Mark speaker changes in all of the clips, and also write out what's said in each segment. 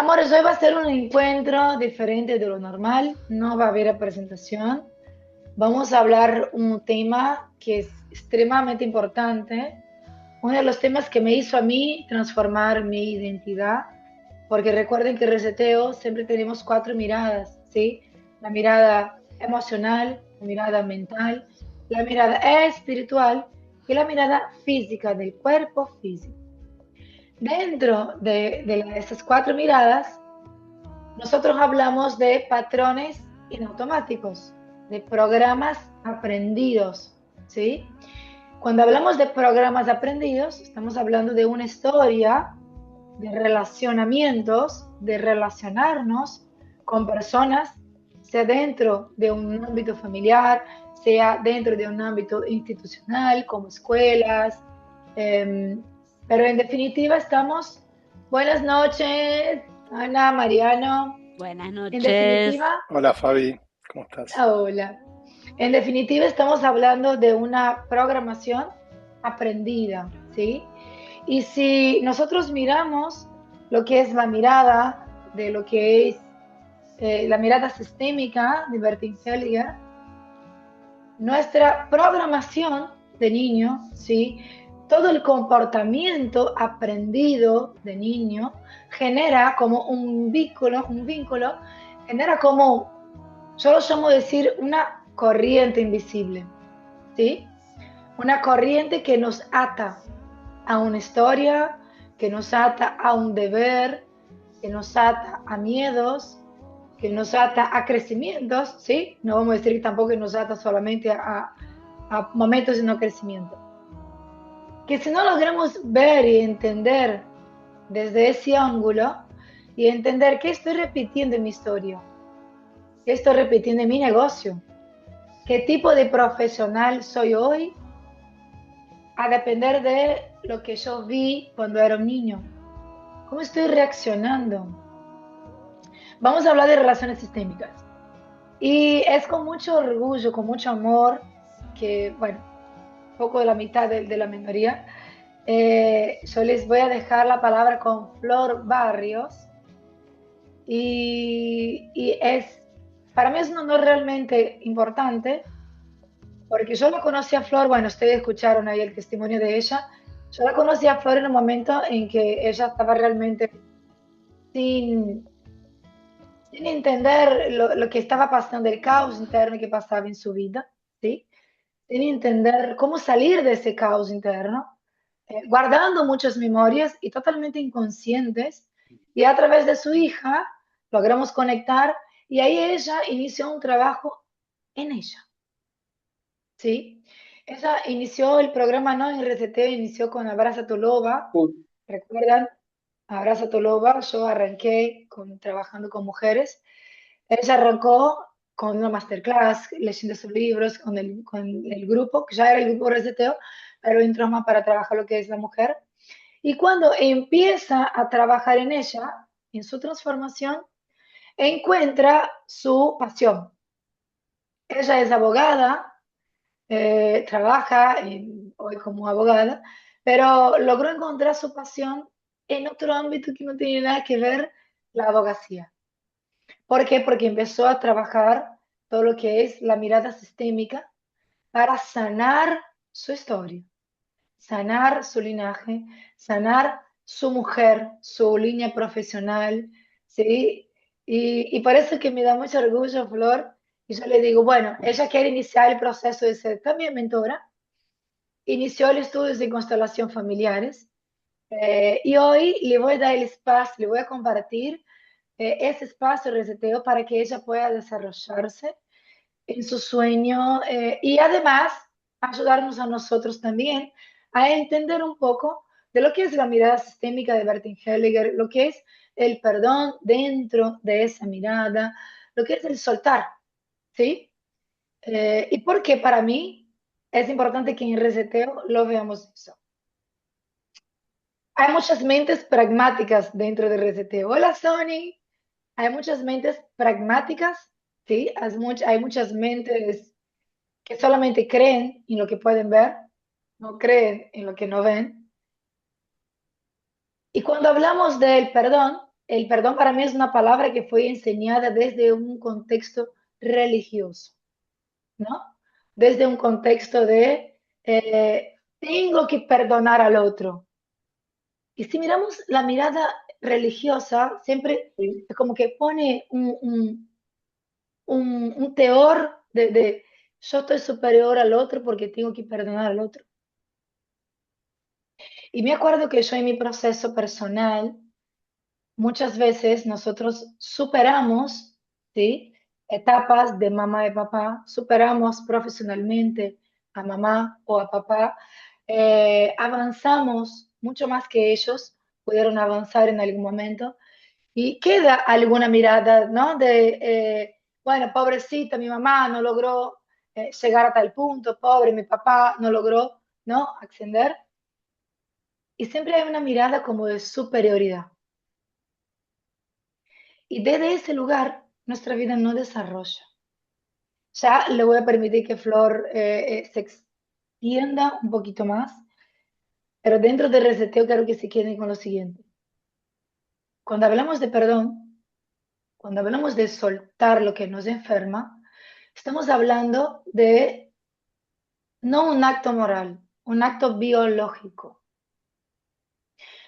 Speaker 1: Amores, hoy va a ser un encuentro diferente de lo normal, no va a haber presentación. Vamos a hablar un tema que es extremadamente importante, uno de los temas que me hizo a mí transformar mi identidad, porque recuerden que Reseteo siempre tenemos cuatro miradas, ¿sí? La mirada emocional, la mirada mental, la mirada espiritual y la mirada física del cuerpo físico. Dentro de estas cuatro miradas, nosotros hablamos de patrones inautomáticos, de programas aprendidos, ¿sí? Cuando hablamos de programas aprendidos, estamos hablando de una historia de relacionamientos, de relacionarnos con personas, sea dentro de un ámbito familiar, sea dentro de un ámbito institucional, como escuelas, eh, pero en definitiva estamos, buenas noches, Ana, Mariano,
Speaker 2: Buenas
Speaker 1: en
Speaker 2: noches.
Speaker 1: definitiva,
Speaker 3: Hola Fabi, ¿cómo estás?
Speaker 1: hola. En definitiva, estamos hablando de una programación aprendida, ¿sí? Y si nosotros miramos lo que es la mirada de lo que es la mirada sistémica de Bertin Hellinger, nuestra programación de niño, ¿sí? Todo el comportamiento aprendido de niño genera como un vínculo, genera como, yo lo llamo decir, una corriente invisible, ¿sí? Una corriente que nos ata a una historia, que nos ata a un deber, que nos ata a miedos, que nos ata a crecimientos, ¿sí? No vamos a decir tampoco que nos ata solamente a momentos de no crecimiento. Que si no logramos ver y entender desde ese ángulo y entender qué estoy repitiendo en mi historia, qué estoy repitiendo en mi negocio, qué tipo de profesional soy hoy, a depender de lo que yo vi cuando era un niño. ¿Cómo estoy reaccionando? Vamos a hablar de relaciones sistémicas. Y es con mucho orgullo, con mucho amor, que, bueno, poco de la mitad de la minoría, yo les voy a dejar la palabra con Flor Barrios. Y es, para mí es un honor realmente importante, porque yo la conocí a Flor, bueno, ustedes escucharon ahí el testimonio de ella, yo la conocí a Flor en un momento en que ella estaba realmente sin, sin entender lo que estaba pasando, el caos interno que pasaba en su vida, ¿sí? Sin entender cómo salir de ese caos interno, guardando muchas memorias y totalmente inconscientes, y a través de su hija logramos conectar y ahí ella inició un trabajo en ella, ¿sí? Ella inició el programa no en RCT, inició con Abraza tu Loba, ¿recuerdan? Abraza tu Loba, yo arranqué trabajando con mujeres. Ella arrancó con una masterclass, leyendo sus libros, con el grupo, que ya era el grupo Reseteo, pero en trauma para trabajar lo que es la mujer. Y cuando empieza a trabajar en ella, en su transformación, encuentra su pasión. Ella es abogada, trabaja hoy como abogada, pero logró encontrar su pasión en otro ámbito que no tiene nada que ver la abogacía. ¿Por qué? Porque empezó a trabajar todo lo que es la mirada sistémica para sanar su historia, sanar su linaje, sanar su mujer, su línea profesional, ¿sí? Y por eso que me da mucho orgullo, Flor, y yo le digo, bueno, ella quiere iniciar el proceso de ser también mentora, inició el estudio de constelación familiares, y hoy le voy a dar el espacio, le voy a compartir ese espacio de reseteo para que ella pueda desarrollarse en su sueño y además ayudarnos a nosotros también a entender un poco de lo que es la mirada sistémica de Bertin Hellinger, lo que es el perdón dentro de esa mirada, lo que es el soltar, ¿sí? Y porque para mí es importante que en reseteo lo veamos eso. Hay muchas mentes pragmáticas dentro de reseteo. Hola, Sony. Hay muchas mentes pragmáticas, ¿sí? Hay muchas mentes que solamente creen en lo que pueden ver, no creen en lo que no ven. Y cuando hablamos del perdón, el perdón para mí es una palabra que fue enseñada desde un contexto religioso, ¿no? Desde un contexto de tengo que perdonar al otro. Y si miramos la mirada religiosa, siempre
Speaker 2: Sí.
Speaker 1: como que pone un teor de yo estoy superior al otro porque tengo que perdonar al otro. Y me acuerdo que yo en mi proceso personal, muchas veces nosotros superamos, ¿sí? Etapas de mamá y papá, superamos profesionalmente a mamá o a papá, avanzamos mucho más que ellos pudieron avanzar en algún momento y queda alguna mirada, ¿no? Bueno, pobrecita, mi mamá no logró llegar a tal punto, pobre, mi papá no logró, ¿no? Ascender. Y siempre hay una mirada como de superioridad. Y desde ese lugar, nuestra vida no desarrolla. Ya le voy a permitir que Flor se extienda un poquito más, pero dentro del reseteo quiero que se queden con lo siguiente. Cuando hablamos de perdón, cuando hablamos de soltar lo que nos enferma, estamos hablando de no un acto moral, un acto biológico.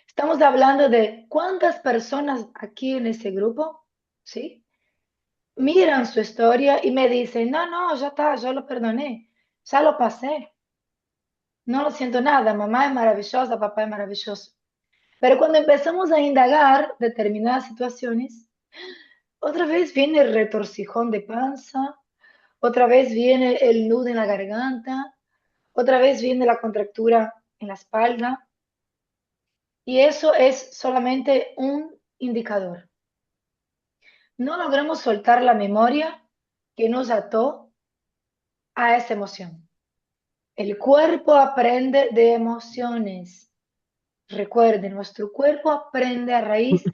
Speaker 1: Estamos hablando de cuántas personas aquí en ese grupo, ¿sí? Miran su historia y me dicen, no, no, ya está, yo lo perdoné, ya lo pasé, no lo siento nada, mamá es maravillosa, papá es maravilloso. Pero cuando empezamos a indagar determinadas situaciones, otra vez viene el retorcijón de panza, otra vez viene el nudo en la garganta, otra vez viene la contractura en la espalda, y eso es solamente un indicador. No logramos soltar la memoria que nos ató a esa emoción. El cuerpo aprende de emociones. Recuerden, nuestro cuerpo aprende a raíz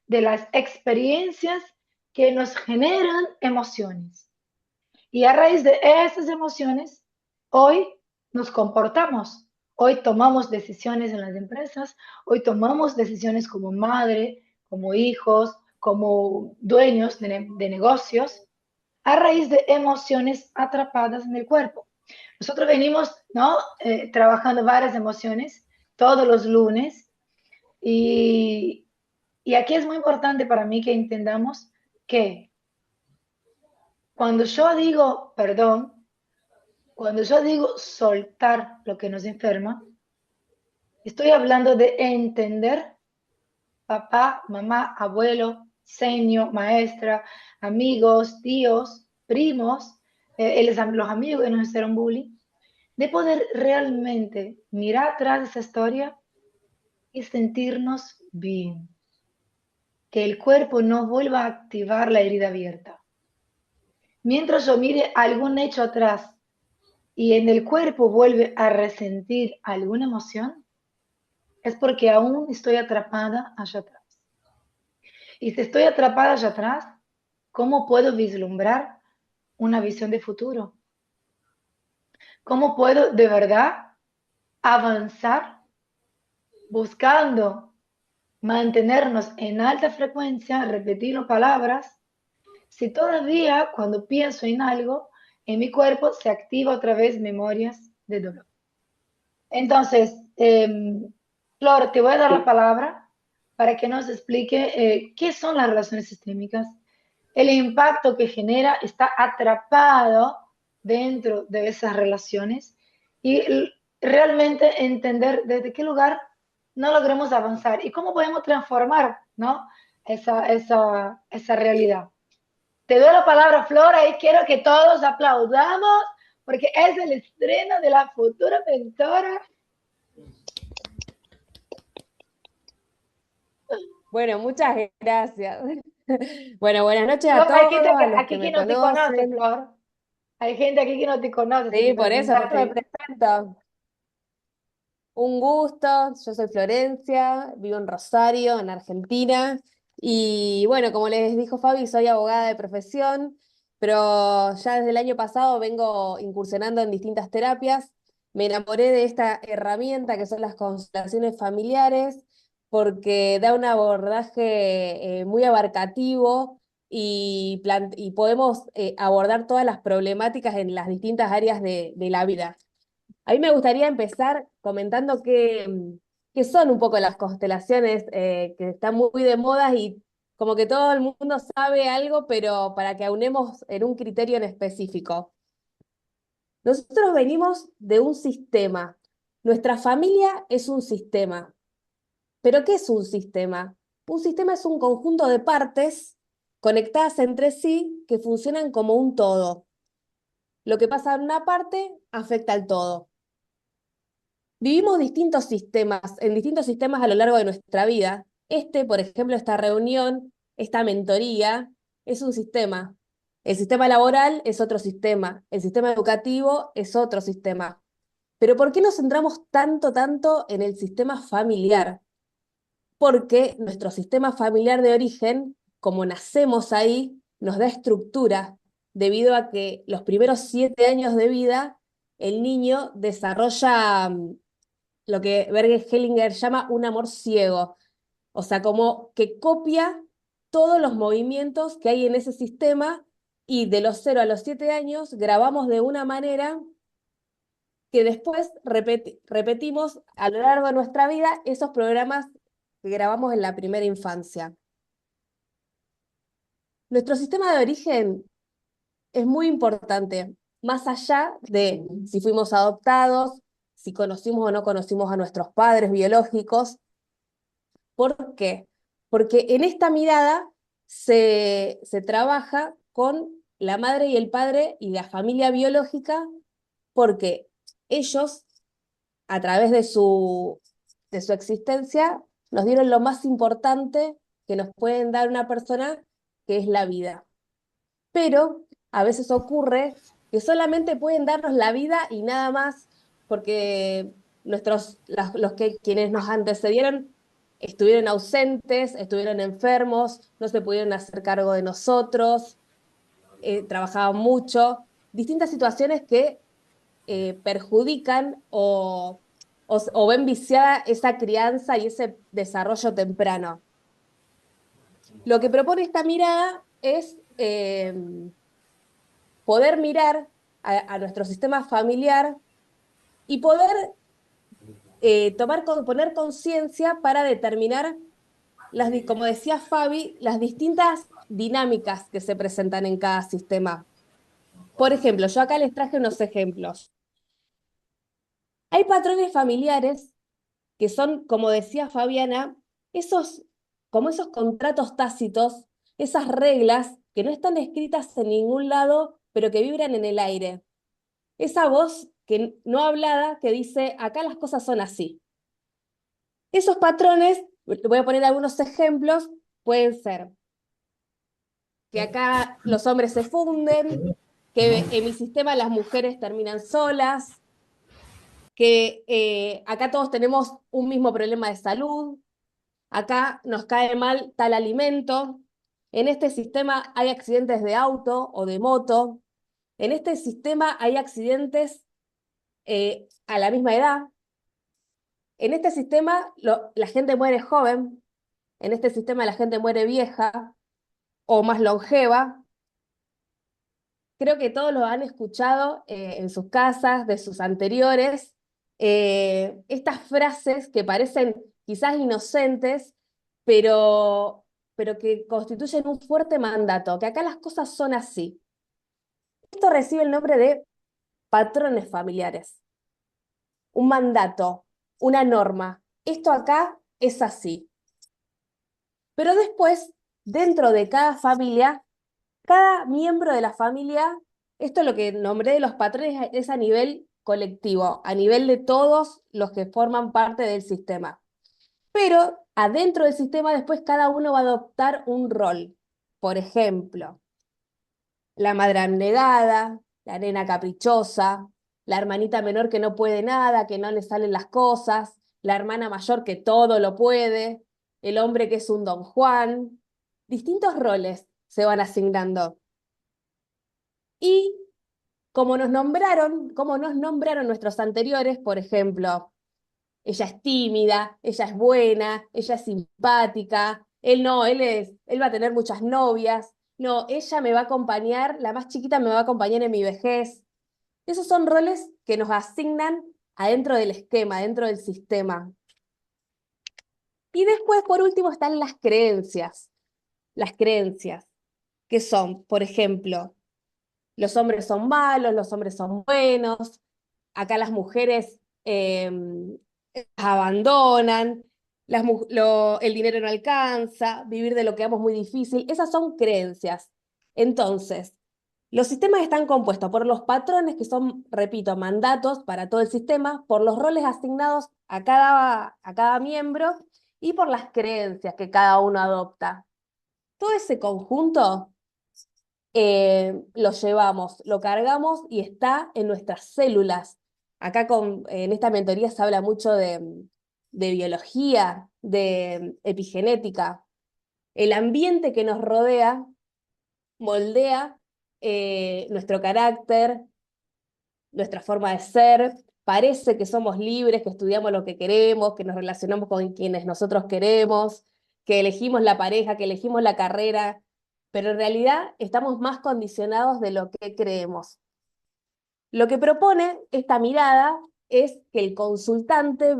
Speaker 1: de las experiencias que nos generan emociones. Y a raíz de esas emociones, hoy nos comportamos. Hoy tomamos decisiones en las empresas, hoy tomamos decisiones como madre, como hijos, como dueños de negocios, a raíz de emociones atrapadas en el cuerpo. Nosotros venimos, ¿no? Trabajando varias emociones todos los lunes y, y aquí es muy importante para mí que entendamos que cuando yo digo perdón, cuando yo digo soltar lo que nos enferma, estoy hablando de entender papá, mamá, abuelo, seño, maestra, amigos, tíos, primos, los amigos que nos hicieron bullying, de poder realmente mirar atrás de esa historia y sentirnos bien, que el cuerpo no vuelva a activar la herida abierta. Mientras yo mire algún hecho atrás y en el cuerpo vuelve a resentir alguna emoción, es porque aún estoy atrapada allá atrás. Y si estoy atrapada allá atrás, ¿cómo puedo vislumbrar una visión de futuro? ¿Cómo puedo de verdad avanzar buscando mantenernos en alta frecuencia, repetiendo palabras, si todavía cuando pienso en algo, en mi cuerpo se activa otra vez memorias de dolor? Entonces, Flor, te voy a dar la
Speaker 2: Sí.
Speaker 1: palabra para que nos explique qué son las relaciones sistémicas, el impacto que genera, está atrapado dentro de esas relaciones y realmente entender desde qué lugar no logramos avanzar y cómo podemos transformar, ¿no? esa realidad. Te doy la palabra, Flora, y quiero que todos aplaudamos porque es el estreno de la futura mentora.
Speaker 4: Bueno, muchas gracias. Bueno, buenas noches a
Speaker 1: Flor, hay gente
Speaker 4: todos, a los que
Speaker 1: aquí que
Speaker 4: me
Speaker 1: no te conoce,
Speaker 4: conocen.
Speaker 1: Flor. Hay gente aquí que no te conoce, así que
Speaker 4: Sí, por eso me
Speaker 1: presentate.
Speaker 4: presento. Un gusto, yo soy Florencia, vivo en Rosario, en Argentina. Y bueno, como les dijo Fabi, soy abogada de profesión, pero ya desde el año pasado vengo incursionando en distintas terapias. Me enamoré de esta herramienta que son las constelaciones familiares porque da un abordaje muy abarcativo y podemos abordar todas las problemáticas en las distintas áreas de la vida. A mí me gustaría empezar comentando qué son un poco las constelaciones que están muy de moda y como que todo el mundo sabe algo, pero para que aunemos en un criterio en específico. Nosotros venimos de un sistema. Nuestra familia es un sistema. ¿Pero qué es un sistema? Un sistema es un conjunto de partes conectadas entre sí que funcionan como un todo. Lo que pasa en una parte afecta al todo. Vivimos en distintos sistemas a lo largo de nuestra vida. Por ejemplo, esta reunión, esta mentoría, es un sistema. El sistema laboral es otro sistema. El sistema educativo es otro sistema. Pero ¿por qué nos centramos tanto en el sistema familiar? Porque nuestro sistema familiar de origen, como nacemos ahí, nos da estructura, debido a que los primeros 7 años de vida, el niño desarrolla lo que Berger Hellinger llama un amor ciego, o sea, como que copia todos los movimientos que hay en ese sistema y de los 0 a los 7 años grabamos de una manera que después repetimos a lo largo de nuestra vida esos programas que grabamos en la primera infancia. Nuestro sistema de origen es muy importante, más allá de si fuimos adoptados, si conocimos o no conocimos a nuestros padres biológicos. ¿Por qué? Porque en esta mirada se trabaja con la madre y el padre y la familia biológica, porque ellos, a través de su existencia, nos dieron lo más importante que nos pueden dar una persona, que es la vida. Pero a veces ocurre que solamente pueden darnos la vida y nada más, porque quienes nos antecedieron estuvieron ausentes, estuvieron enfermos, no se pudieron hacer cargo de nosotros, trabajaban mucho, distintas situaciones que perjudican o ven viciada esa crianza y ese desarrollo temprano. Lo que propone esta mirada es poder mirar a nuestro sistema familiar y poder poner conciencia para determinar, como decía Fabi, las distintas dinámicas que se presentan en cada sistema. Por ejemplo, yo acá les traje unos ejemplos. Hay patrones familiares que son, como decía Fabiana, como esos contratos tácitos, esas reglas que no están escritas en ningún lado, pero que vibran en el aire. Esa voz que no hablada que dice, acá las cosas son así. Esos patrones, voy a poner algunos ejemplos, pueden ser que acá los hombres se funden, que en mi sistema las mujeres terminan solas, que acá todos tenemos un mismo problema de salud, acá nos cae mal tal alimento, en este sistema hay accidentes de auto o de moto, en este sistema hay accidentes a la misma edad, en este sistema la gente muere joven, en este sistema la gente muere vieja o más longeva. Creo que todos lo han escuchado en sus casas, de sus anteriores, estas frases que parecen quizás inocentes, pero que constituyen un fuerte mandato, que acá las cosas son así. Esto recibe el nombre de patrones familiares, un mandato, una norma. Esto acá es así. Pero después, dentro de cada familia, cada miembro de la familia, esto es lo que nombré de los patrones, es a nivel colectivo, a nivel de todos los que forman parte del sistema. Pero adentro del sistema después cada uno va a adoptar un rol. Por ejemplo, la madre abnegada, la nena caprichosa, la hermanita menor que no puede nada, que no le salen las cosas, la hermana mayor que todo lo puede, el hombre que es un don Juan. Distintos roles se van asignando. Y como nos nombraron nuestros anteriores, por ejemplo, ella es tímida, ella es buena, ella es simpática, él no, él va a tener muchas novias, no, ella me va a acompañar, la más chiquita me va a acompañar en mi vejez. Esos son roles que nos asignan adentro del esquema, dentro del sistema. Y después, por último, están las creencias. Las creencias, que son, por ejemplo, los hombres son malos, los hombres son buenos, acá las mujeres abandonan, el dinero no alcanza, vivir de lo que amo es muy difícil. Esas son creencias. Entonces, los sistemas están compuestos por los patrones que son, repito, mandatos para todo el sistema, por los roles asignados a cada miembro y por las creencias que cada uno adopta. Todo ese conjunto lo llevamos, lo cargamos y está en nuestras células. Acá en esta mentoría se habla mucho de biología, de epigenética. El ambiente que nos rodea moldea nuestro carácter, nuestra forma de ser. Parece que somos libres, que estudiamos lo que queremos, que nos relacionamos con quienes nosotros queremos, que elegimos la pareja, que elegimos la carrera, pero en realidad estamos más condicionados de lo que creemos. Lo que propone esta mirada es que el consultante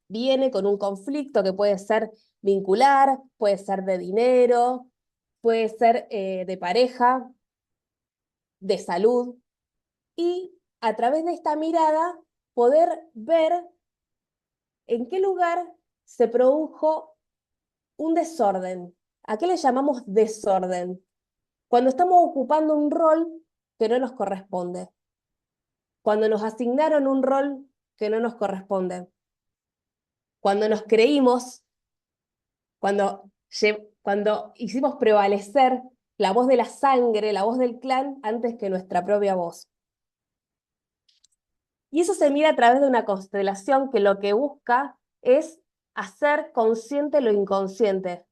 Speaker 4: viene con un conflicto que puede ser vincular, puede ser de dinero, puede ser de pareja, de salud, y a través de esta mirada poder ver en qué lugar se produjo un desorden. ¿A qué le llamamos desorden? Cuando estamos ocupando un rol que no nos corresponde. Cuando nos asignaron un rol que no nos corresponde. Cuando nos creímos, cuando, cuando hicimos prevalecer la voz de la sangre, la voz del clan, antes que nuestra propia voz. Y eso se mira a través de una constelación que lo que busca es hacer consciente lo inconsciente,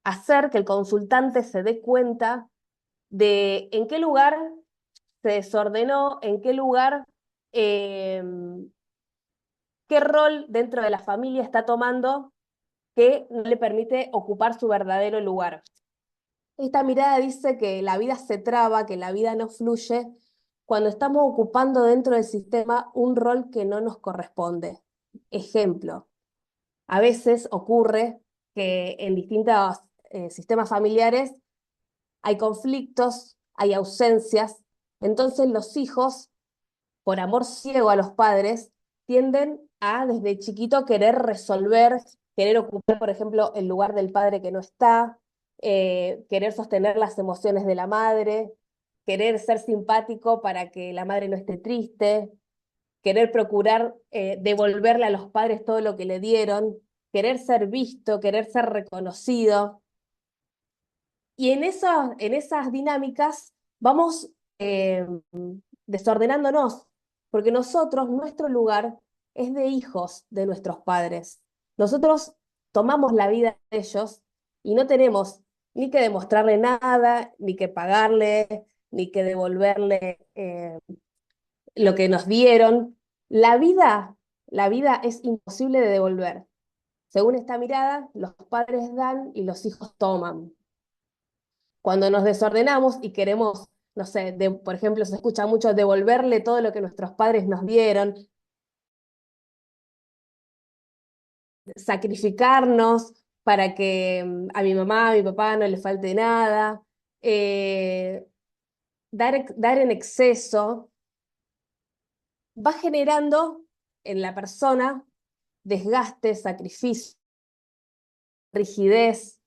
Speaker 4: hacer que el consultante se dé cuenta de en qué lugar se desordenó, en qué lugar, eh, qué rol dentro de la familia está tomando que no le permite ocupar su verdadero lugar. Esta mirada dice que la vida se traba, que la vida no fluye cuando estamos ocupando dentro del sistema un rol que no nos corresponde. Ejemplo, a veces ocurre que en distintos sistemas familiares hay conflictos, hay ausencias, entonces los hijos, por amor ciego a los padres, tienden a desde chiquito querer resolver, querer ocupar, por ejemplo, el lugar del padre que no está, querer sostener las emociones de la madre, querer ser simpático para que la madre no esté triste, querer procurar devolverle a los padres todo lo que le dieron, querer ser visto, querer ser reconocido. Y en esas dinámicas vamos desordenándonos, porque nosotros, nuestro lugar es de hijos de nuestros padres. Nosotros tomamos la vida de ellos y no tenemos ni que demostrarle nada, ni que pagarle, ni que devolverle lo que nos dieron. La vida es imposible de devolver. Según esta mirada, los padres dan y los hijos toman. Cuando nos desordenamos y queremos, no sé, por ejemplo, se escucha mucho devolverle todo lo que nuestros padres nos dieron, sacrificarnos para que a mi mamá, a mi papá no le falte nada, eh, dar en exceso, va generando en la persona desgaste, sacrificio, rigidez,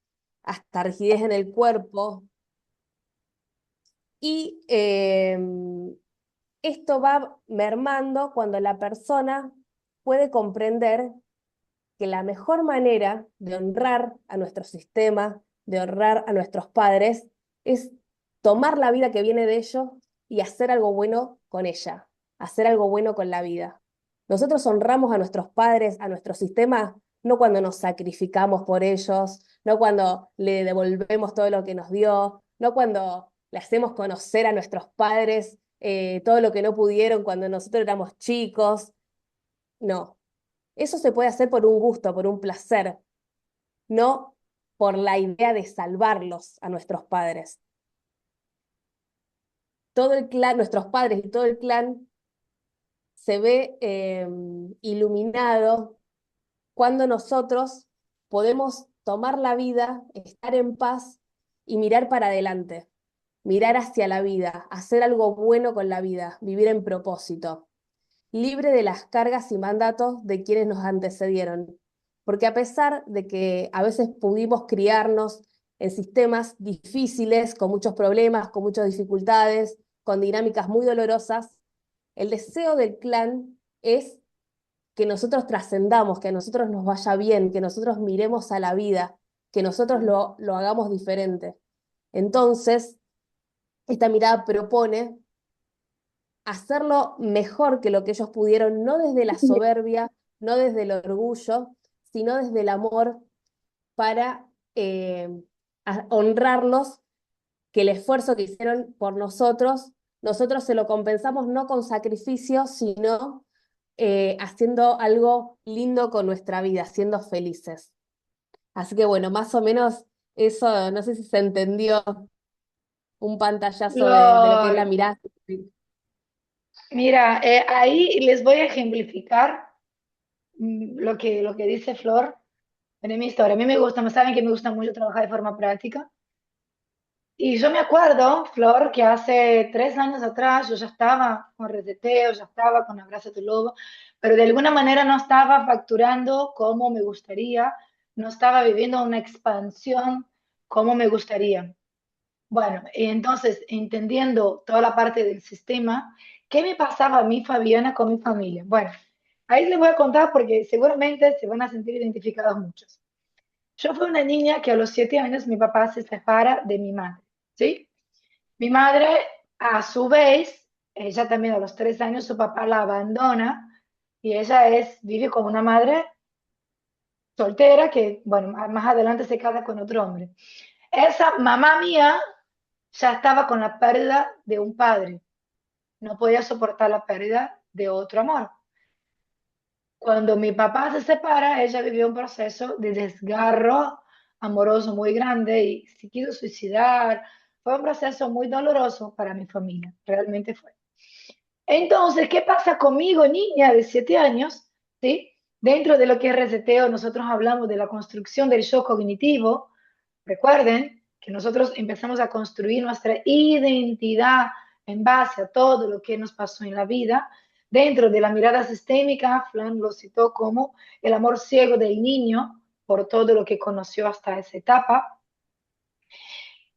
Speaker 4: hasta rigidez en el cuerpo. Y esto va mermando cuando la persona puede comprender que la mejor manera de honrar a nuestro sistema, de honrar a nuestros padres, es tomar la vida que viene de ellos y hacer algo bueno con ella, hacer algo bueno con la vida. Nosotros honramos a nuestros padres, a nuestro sistema, no cuando nos sacrificamos por ellos, no cuando le devolvemos todo lo que nos dio, no cuando le hacemos conocer a nuestros padres todo lo que no pudieron cuando nosotros éramos chicos, no. Eso se puede hacer por un gusto, por un placer, no por la idea de salvarlos a nuestros padres. Todo el clan, nuestros padres y todo el clan se ve iluminado cuando nosotros podemos tomar la vida, estar en paz y mirar para adelante, mirar hacia la vida, hacer algo bueno con la vida, vivir en propósito, libre de las cargas y mandatos de quienes nos antecedieron. Porque a pesar de que a veces pudimos criarnos en sistemas difíciles, con muchos problemas, con muchas dificultades, con dinámicas muy dolorosas, el deseo del clan es que nosotros trascendamos, que a nosotros nos vaya bien, que nosotros miremos a la vida, que nosotros lo hagamos diferente. Entonces, esta mirada propone hacerlo mejor que lo que ellos pudieron, no desde la soberbia, no desde el orgullo, sino desde el amor para honrarlos, que el esfuerzo que hicieron por nosotros se lo compensamos no con sacrificio, sino haciendo algo lindo con nuestra vida, siendo felices. Así que bueno, más o menos eso, no sé si se entendió un pantallazo de lo que es la
Speaker 1: Flor,
Speaker 4: mirada.
Speaker 1: mira, ahí les voy a ejemplificar lo que dice Flor en mi historia. A mí me gusta, me saben que me gusta mucho trabajar de forma práctica. Y yo me acuerdo, Flor, que hace 3 años atrás yo ya estaba con Reseteo, ya estaba con Abraza tu Lobo, pero de alguna manera no estaba facturando como me gustaría, no estaba viviendo una expansión como me gustaría. Bueno, y entonces, entendiendo toda la parte del sistema, ¿qué me pasaba a mí, Fabiana, con mi familia? Bueno, ahí les voy a contar porque seguramente se van a sentir identificados muchos. Yo fui una niña que a los 7 años mi papá se separa de mi madre, ¿sí? Mi madre, a su vez, ella también a los 3 años, su papá la abandona y ella vive como una madre soltera que, bueno, más adelante se casa con otro hombre. Esa mamá mía ya estaba con la pérdida de un padre, no podía soportar la pérdida de otro amor. Cuando mi papá se separa, ella vivió un proceso de desgarro amoroso muy grande y se quiso suicidar. Fue un proceso muy doloroso para mi familia, realmente fue. Entonces, ¿qué pasa conmigo, niña de 7 años? ¿Sí? Dentro de lo que es reseteo, nosotros hablamos de la construcción del shock cognitivo. Recuerden que nosotros empezamos a construir nuestra identidad en base a todo lo que nos pasó en la vida. Dentro de la mirada sistémica, Flan lo citó como el amor ciego del niño por todo lo que conoció hasta esa etapa.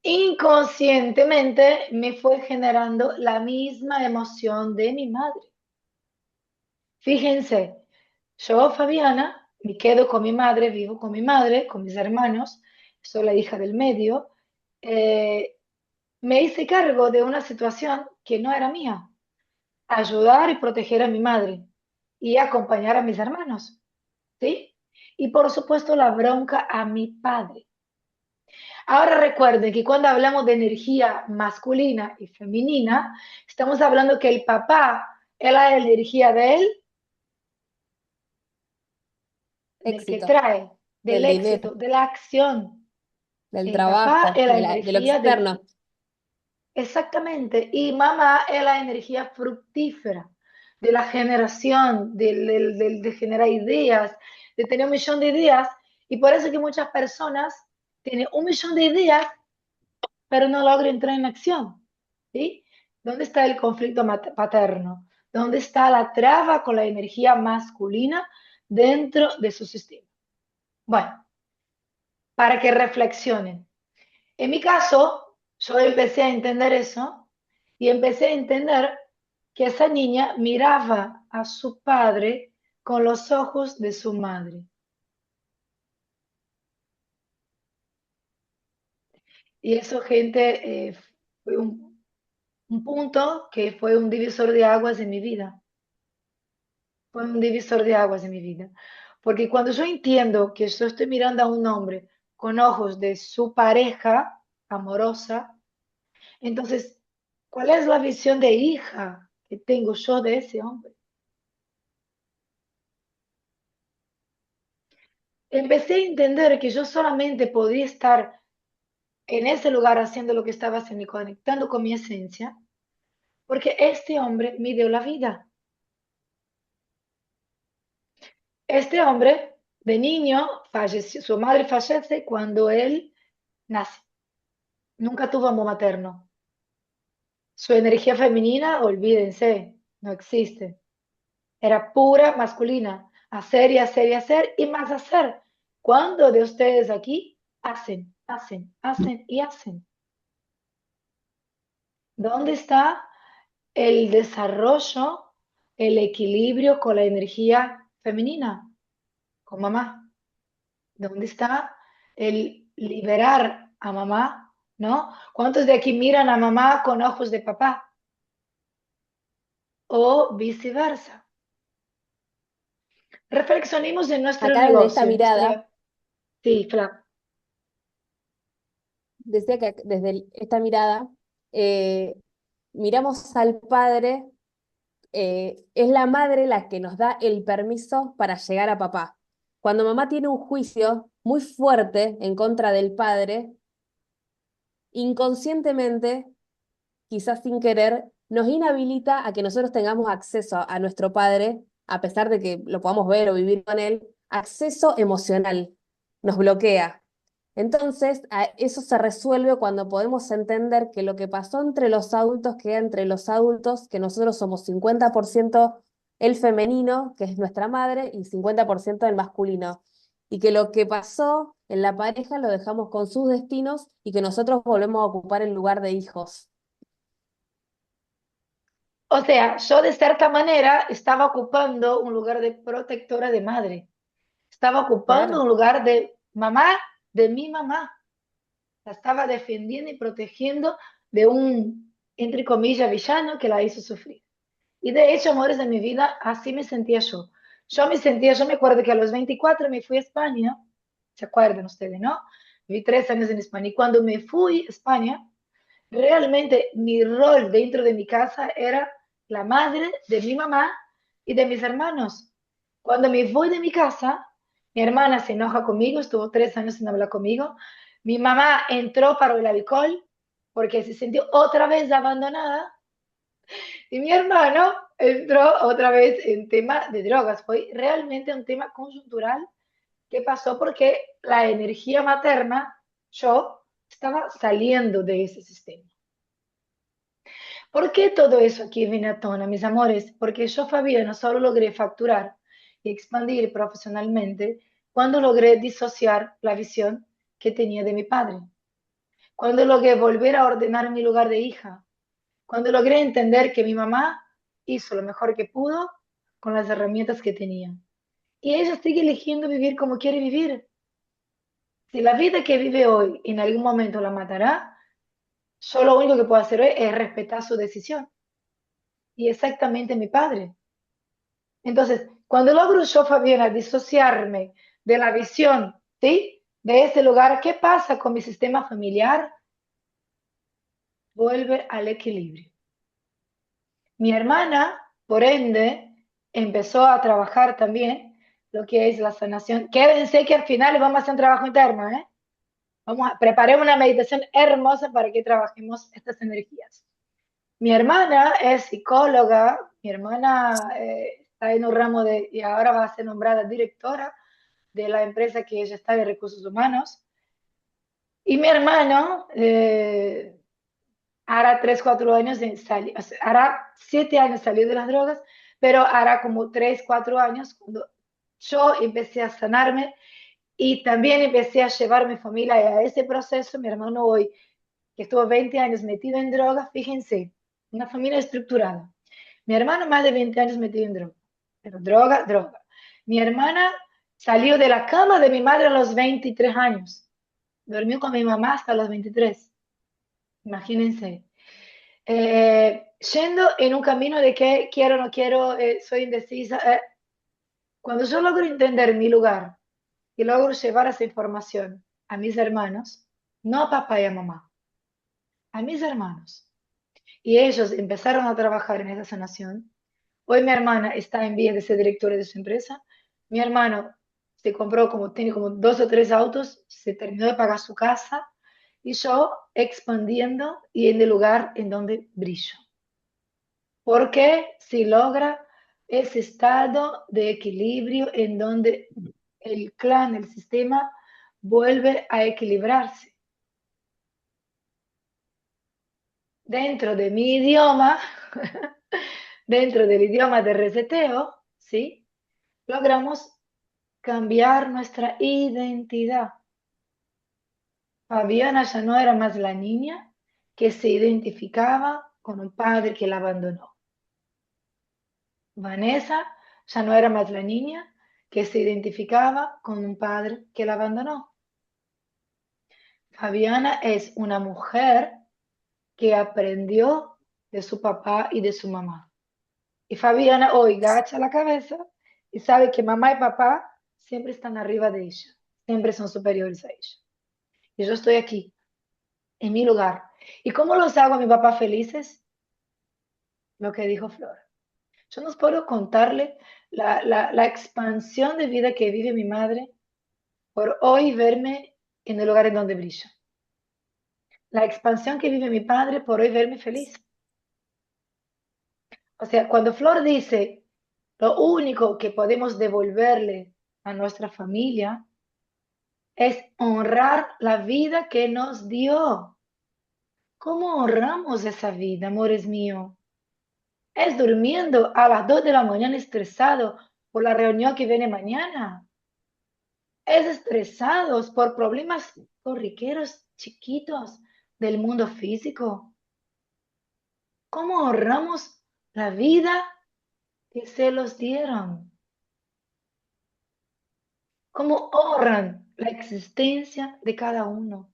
Speaker 1: Inconscientemente me fue generando la misma emoción de mi madre. Fíjense, yo, Fabiana, me quedo con mi madre, vivo con mi madre, con mis hermanos, soy la hija del medio. eh, Me hice cargo de una situación que no era mía, ayudar y proteger a mi madre y acompañar a mis hermanos, ¿sí? Y por supuesto la bronca a mi padre. Ahora recuerden que cuando hablamos de energía masculina y femenina, estamos hablando que el papá es la energía de él, del que
Speaker 4: Éxito,
Speaker 1: trae, del
Speaker 4: del dinero,
Speaker 1: éxito, de la acción.
Speaker 4: del
Speaker 1: El papá
Speaker 4: trabajo,
Speaker 1: es la
Speaker 4: de lo
Speaker 1: energía del...
Speaker 4: externo.
Speaker 1: Exactamente. Y mamá es la energía fructífera de la generación, de generar ideas, de tener un millón de ideas. Y por eso que muchas personas tienen un millón de ideas, pero no logran entrar en acción. ¿Sí? ¿Dónde está el conflicto paterno? ¿Dónde está la traba con la energía masculina dentro de su sistema? Bueno, para que reflexionen. En mi caso, yo empecé a entender eso y empecé a entender que esa niña miraba a su padre con los ojos de su madre. Y eso, gente, fue un punto que fue un divisor de aguas en mi vida. Fue un divisor de aguas en mi vida. Porque cuando yo entiendo que yo estoy mirando a un hombre con ojos de su pareja amorosa, entonces, ¿cuál es la visión de hija que tengo yo de ese hombre? empecé a entender que yo solamente podía estar en ese lugar haciendo lo que estaba haciendo y conectando con mi esencia, porque este hombre me dio la vida. Este hombre, de niño, falleció, su madre fallece cuando él nace. Nunca tuvo amor materno. Su energía femenina, olvídense, no existe. Era pura masculina. Hacer y hacer y hacer y más hacer. ¿Cuántos de ustedes aquí hacen, hacen, hacen y hacen? ¿Dónde está el desarrollo, el equilibrio con la energía femenina, con mamá? ¿Dónde está el liberar a mamá? ¿No? ¿Cuántos de aquí miran a mamá con ojos de papá? O viceversa. Reflexionemos en nuestro
Speaker 4: Acá desde esta
Speaker 1: negocio, en
Speaker 4: mirada,
Speaker 1: nuestra... Sí, Fla.
Speaker 4: decía que esta mirada, eh, miramos al padre, es la madre la que nos da el permiso para llegar a papá. Cuando mamá tiene un juicio muy fuerte en contra del padre, inconscientemente, quizás sin querer, nos inhabilita a que nosotros tengamos acceso a nuestro padre, a pesar de que lo podamos ver o vivir con él, acceso emocional, nos bloquea. Entonces, eso se resuelve cuando podemos entender que lo que pasó entre los adultos queda entre los adultos, que nosotros somos 50% el femenino, que es nuestra madre, y 50% el masculino. Y que lo que pasó en la pareja lo dejamos con sus destinos y que nosotros volvemos a ocupar el lugar de hijos.
Speaker 1: O sea, yo de cierta manera estaba ocupando un lugar de protectora de madre. Estaba ocupando
Speaker 4: Claro.
Speaker 1: un lugar de mamá, de mi mamá. La estaba defendiendo y protegiendo de un, entre comillas, villano que la hizo sufrir. Y de hecho, amores de mi vida, así me sentía yo. Yo me acuerdo que a los 24 me fui a España, ¿se acuerdan ustedes, no? Viví 3 años en España y cuando me fui a España, realmente mi rol dentro de mi casa era la madre de mi mamá y de mis hermanos. Cuando me voy de mi casa, mi hermana se enoja conmigo, estuvo 3 años sin hablar conmigo. Mi mamá entró para el alcohol porque se sintió otra vez abandonada y mi hermano entró otra vez en tema de drogas. Fue realmente un tema conjuntural que pasó porque la energía materna, yo, estaba saliendo de ese sistema. ¿Por qué todo eso aquí viene a tona, mis amores? Porque yo, Fabiana, solo logré facturar y expandir profesionalmente cuando logré disociar la visión que tenía de mi padre, cuando logré volver a ordenar mi lugar de hija, cuando logré entender que mi mamá hizo lo mejor que pudo con las herramientas que tenía. Y ella sigue eligiendo vivir como quiere vivir. Si la vida que vive hoy en algún momento la matará, yo lo único que puedo hacer hoy es respetar su decisión. Y exactamente mi padre. Entonces, cuando logro yo, Fabiana, disociarme de la visión, ¿sí? De ese lugar, ¿qué pasa con mi sistema familiar? Vuelve al equilibrio. Mi hermana, por ende, empezó a trabajar también lo que es la sanación. Quédense que al final vamos a hacer un trabajo interno, ¿eh? Vamos a preparar una meditación hermosa para que trabajemos estas energías. Mi hermana es psicóloga, mi hermana está en un ramo de, y ahora va a ser nombrada directora de la empresa que ella está de recursos humanos. Y mi hermano hará 3, 4 años, hará 7 años salió de las drogas, pero hará como 3, 4 años cuando yo empecé a sanarme y también empecé a llevar mi familia a ese proceso. Mi hermano hoy, que estuvo 20 años metido en drogas, fíjense, una familia estructurada. Mi hermano más de 20 años metido en droga, pero droga, droga. Mi hermana salió de la cama de mi madre a los 23 años. Dormió con mi mamá hasta los 23. Imagínense. Yendo en un camino de que quiero, no quiero, soy indecisa. Cuando yo logro entender mi lugar y logro llevar esa información a mis hermanos, no a papá y a mamá, a mis hermanos, y ellos empezaron a trabajar en esa sanación. Hoy mi hermana está en vías de ser directora de su empresa. Mi hermano se compró como, tiene como 2 o 3 autos, se terminó de pagar su casa y yo expandiendo y en el lugar en donde brillo. Porque si logra ese estado de equilibrio en donde el clan, el sistema, vuelve a equilibrarse. Dentro de mi idioma, dentro del idioma de reseteo, ¿sí? Logramos cambiar nuestra identidad. Fabiana ya no era más la niña que se identificaba con un padre que la abandonó. Vanessa ya no era más la niña que se identificaba con un padre que la abandonó. Fabiana es una mujer que aprendió de su papá y de su mamá. Y Fabiana hoy gacha la cabeza y sabe que mamá y papá siempre están arriba de ella, siempre son superiores a ella. Y yo estoy aquí, en mi lugar. ¿Y cómo los hago a mi papá felices? Lo que dijo Flor. Yo no puedo contarle la expansión de vida que vive mi madre por hoy verme en el lugar en donde brillo. La expansión que vive mi padre por hoy verme feliz. O sea, cuando Flor dice, lo único que podemos devolverle a nuestra familia es honrar la vida que nos dio. ¿Cómo honramos esa vida, amores míos? Es durmiendo a las 2 de la mañana estresado por la reunión que viene mañana. Es estresados por problemas corriqueros chiquitos del mundo físico. ¿Cómo honramos la vida que se los dieron? ¿Cómo honran la existencia de cada uno?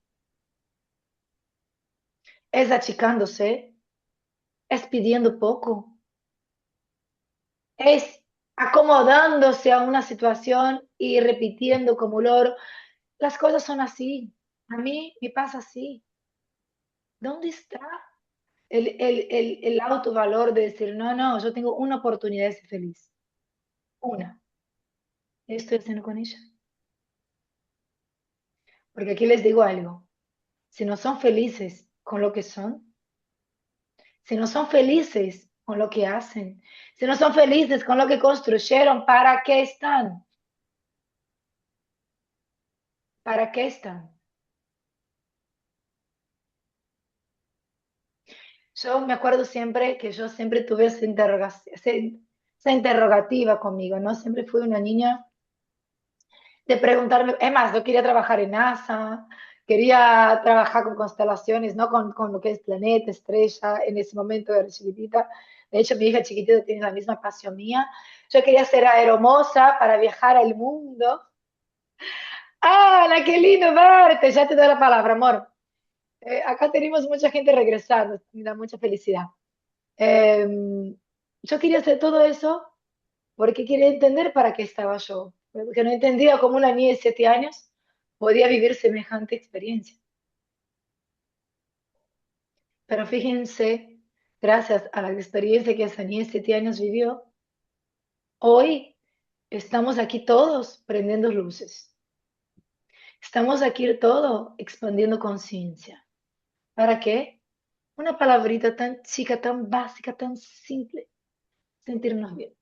Speaker 1: Es achicándose, es pidiendo poco, es acomodándose a una situación y repitiendo como loro. Las cosas son así. A mí me pasa así. ¿Dónde está el autovalor de decir, no, no, yo tengo una oportunidad de ser feliz? Una. ¿Qué estoy haciendo con ella? Porque aquí les digo algo. Si no son felices con lo que son, si no son felices con lo que hacen, si no son felices con lo que construyeron, ¿para qué están? ¿Para qué están? Yo me acuerdo siempre que yo siempre tuve esa interrogativa conmigo, ¿no? Siempre fui una niña de preguntarme, es más, yo quería trabajar en NASA, quería trabajar con constelaciones, ¿no? Con lo que es planeta, estrella, en ese momento era chiquitita. De hecho, mi hija chiquitita tiene la misma pasión mía. Yo quería ser aeromoza para viajar al mundo. ¡Ah, qué lindo verte! Ya te doy la palabra, amor. Acá tenemos mucha gente regresando, me da mucha felicidad. Eh, yo quería hacer todo eso porque quería entender para qué estaba yo, porque no entendía cómo una niña de 7 años podía vivir semejante experiencia. Pero fíjense, gracias a la experiencia que esa niña de 7 años vivió, hoy estamos aquí todos prendiendo luces. Estamos aquí todos expandiendo conciencia. ¿Para qué? Una palabrita tan chica, tan básica, tan simple. Sentirnos bien.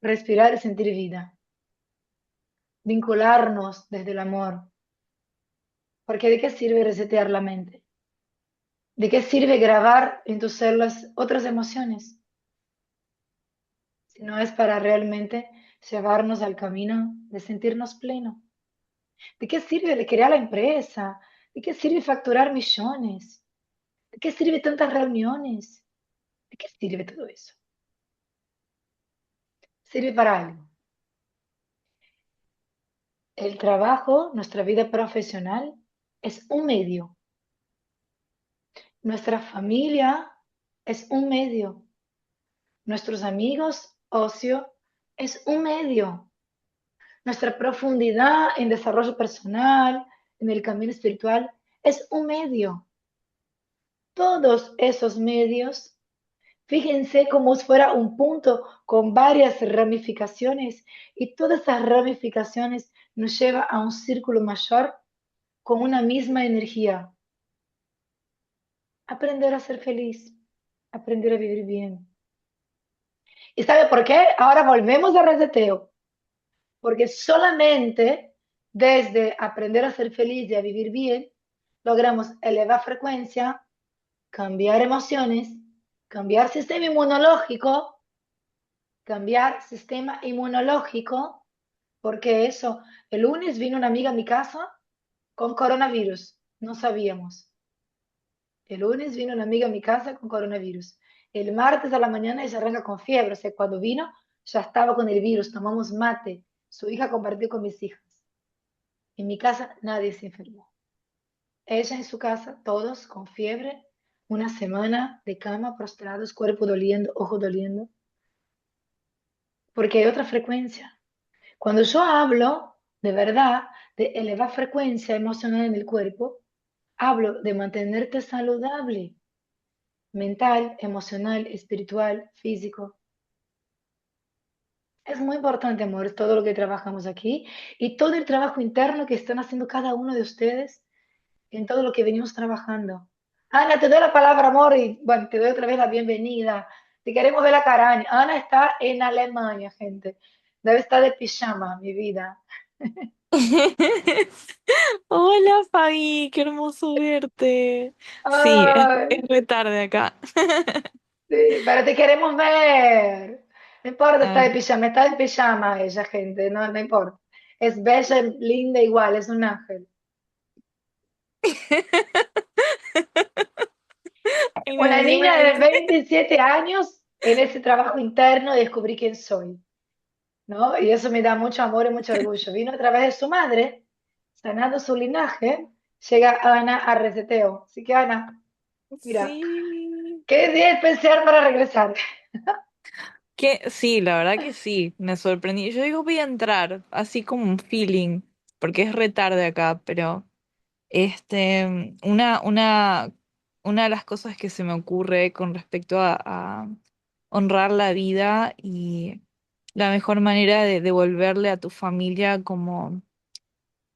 Speaker 1: Respirar y sentir vida. Vincularnos desde el amor. Porque ¿de qué sirve resetear la mente? ¿De qué sirve grabar en tus células otras emociones? Si no es para realmente llevarnos al camino de sentirnos pleno. ¿De qué sirve de crear la empresa? ¿De qué sirve facturar millones? ¿De qué sirve tantas reuniones? ¿De qué sirve todo eso? Sirve para algo. El trabajo, nuestra vida profesional, es un medio. Nuestra familia es un medio. Nuestros amigos, ocio, es un medio. Nuestra profundidad en desarrollo personal, en el camino espiritual, es un medio. Todos esos medios Fíjense como si fuera un punto con varias ramificaciones y todas esas ramificaciones nos lleva a un círculo mayor con una misma energía. Aprender a ser feliz, aprender a vivir bien. ¿Y sabe por qué? Ahora volvemos al reseteo, porque solamente desde aprender a ser feliz y a vivir bien, logramos elevar frecuencia, cambiar emociones, cambiar sistema inmunológico, porque eso, el lunes vino una amiga a mi casa con coronavirus, no sabíamos. El lunes vino una amiga a mi casa con coronavirus. El martes a la mañana ella arranca con fiebre, o sea, cuando vino ya estaba con el virus, tomamos mate, su hija compartió con mis hijas. En mi casa nadie se enfermó. Ella en su casa, todos con fiebre, una semana de cama, prostrados, cuerpo doliendo, ojo doliendo, porque hay otra frecuencia. Cuando yo hablo de verdad de elevar frecuencia emocional en el cuerpo, hablo de mantenerte saludable, mental, emocional, espiritual, físico. Es muy importante, amor, todo lo que trabajamos aquí y todo el trabajo interno que están haciendo cada uno de ustedes en todo lo que venimos trabajando. Ana, te doy la palabra, amor, y bueno, te doy otra vez la bienvenida. Te queremos ver la cara, Ana. Ana está en Alemania, gente. Debe estar de pijama, mi vida.
Speaker 2: Hola Fabi, qué hermoso verte. Sí,
Speaker 1: Ay,
Speaker 2: es re tarde acá.
Speaker 1: sí, pero te queremos ver. No importa,
Speaker 2: Ay.
Speaker 1: está de pijama ella, gente, no, no importa. Es bella, linda igual, es un ángel.
Speaker 2: Y me
Speaker 1: Una
Speaker 2: anima
Speaker 1: niña de
Speaker 2: eso.
Speaker 1: 27 años, en ese trabajo interno descubrí quién soy, ¿no? Y eso me da mucho amor y mucho orgullo. Vino a través de su madre, sanando su linaje, llega Ana a reseteo. Así que Ana, mira,
Speaker 2: Sí.
Speaker 1: qué día especial para regresar.
Speaker 2: Sí, la verdad que sí, me sorprendí. Yo digo, voy a entrar, así como un feeling, porque es re tarde acá, pero una de las cosas que se me ocurre con respecto a honrar la vida y la mejor manera de devolverle a tu familia como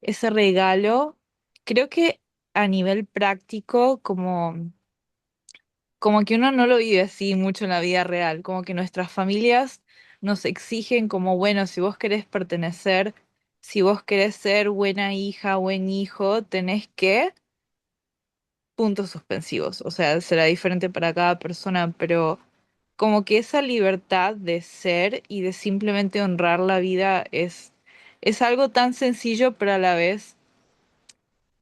Speaker 2: ese regalo, creo que a nivel práctico, como que uno no lo vive así mucho en la vida real, como que nuestras familias nos exigen como, bueno, si vos querés pertenecer, si vos querés ser buena hija, buen hijo, tenés que puntos suspensivos. O sea, será diferente para cada persona, pero como que esa libertad de ser y de simplemente honrar la vida es algo tan sencillo, pero a la vez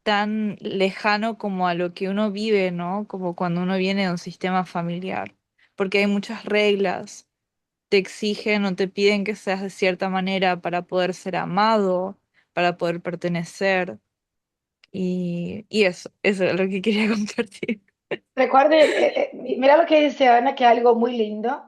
Speaker 2: tan lejano como a lo que uno vive, ¿no? Como cuando uno viene de un sistema familiar, porque hay muchas reglas, te exigen o te piden que seas de cierta manera para poder ser amado, para poder pertenecer, y eso es lo que quería compartir.
Speaker 1: Recuerden, mira lo que dice Ana, que es algo muy lindo.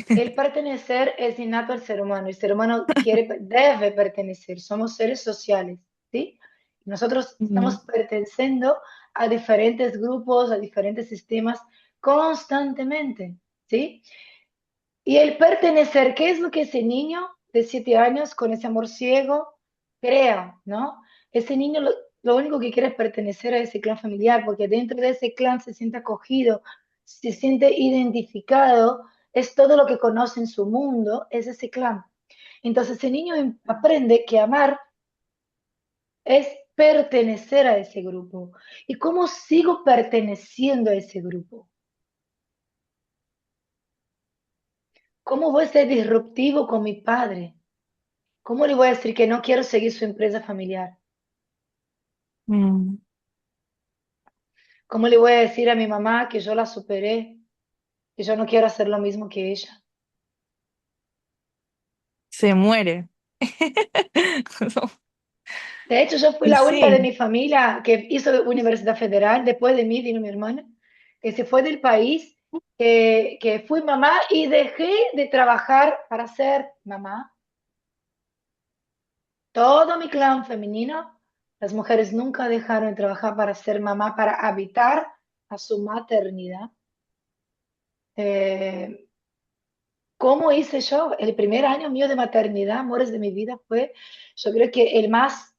Speaker 1: El pertenecer es innato al ser humano. El ser humano debe pertenecer. Somos seres sociales, ¿sí? Nosotros estamos
Speaker 2: Mm,
Speaker 1: perteneciendo a diferentes grupos, a diferentes sistemas constantemente, ¿sí? Y el pertenecer, ¿qué es lo que ese niño de 7 años con ese amor ciego crea, ¿no? Ese niño lo único que quiere es pertenecer a ese clan familiar, porque dentro de ese clan se siente acogido, se siente identificado, es todo lo que conoce en su mundo, es ese clan. Entonces ese niño aprende que amar es pertenecer a ese grupo. ¿Y cómo sigo perteneciendo a ese grupo? ¿Cómo voy a ser disruptivo con mi padre? ¿Cómo le voy a decir que no quiero seguir su empresa familiar?
Speaker 2: mm.
Speaker 1: ¿Cómo le voy a decir a mi mamá que yo la superé, que yo no quiero hacer lo mismo que ella?
Speaker 2: Se muere.
Speaker 1: De hecho, yo fui
Speaker 2: Y
Speaker 1: la única de
Speaker 2: sí.
Speaker 1: mi familia que hizo Universidad Federal. Después de mí vino mi hermana, que se fue del país, que fui mamá y dejé de trabajar para ser mamá. Todo mi clan femenino, las mujeres nunca dejaron de trabajar para ser mamá, para habitar a su maternidad. Eh, ¿Cómo hice yo? El primer año mío de maternidad, amores de mi vida, fue, yo creo que el más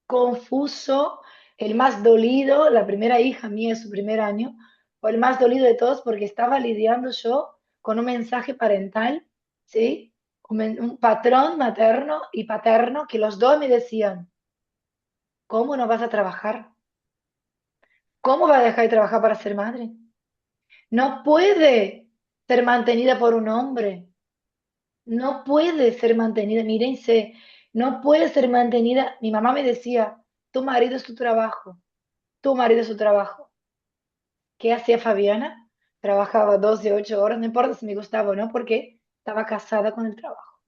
Speaker 1: confuso, el más dolido. La primera hija mía, su primer año, fue el más dolido de todos porque estaba lidiando yo con un mensaje parental, ¿sí? Un patrón materno y paterno que los dos me decían, ¿cómo no vas a trabajar? ¿Cómo va a dejar de trabajar para ser madre? No puede ser mantenida por un hombre. No puede ser mantenida. Mírense, no puede ser mantenida. Mi mamá me decía, tu marido es tu trabajo. Tu marido es su trabajo. ¿Qué hacía Fabiana? Trabajaba 12, 8 horas, no importa si me gustaba o no, porque estaba casada con el trabajo.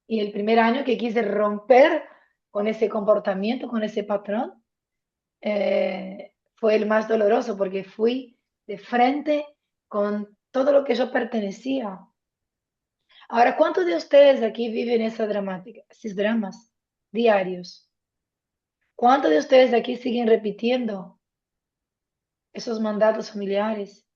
Speaker 1: Y el primer año que quise romper con ese comportamiento, con ese patrón, fue el más doloroso porque fui de frente con todo lo que yo pertenecía. Ahora, ¿cuántos de ustedes aquí viven esa dramática, esos dramas diarios? ¿Cuántos de ustedes aquí siguen repitiendo esos mandatos familiares?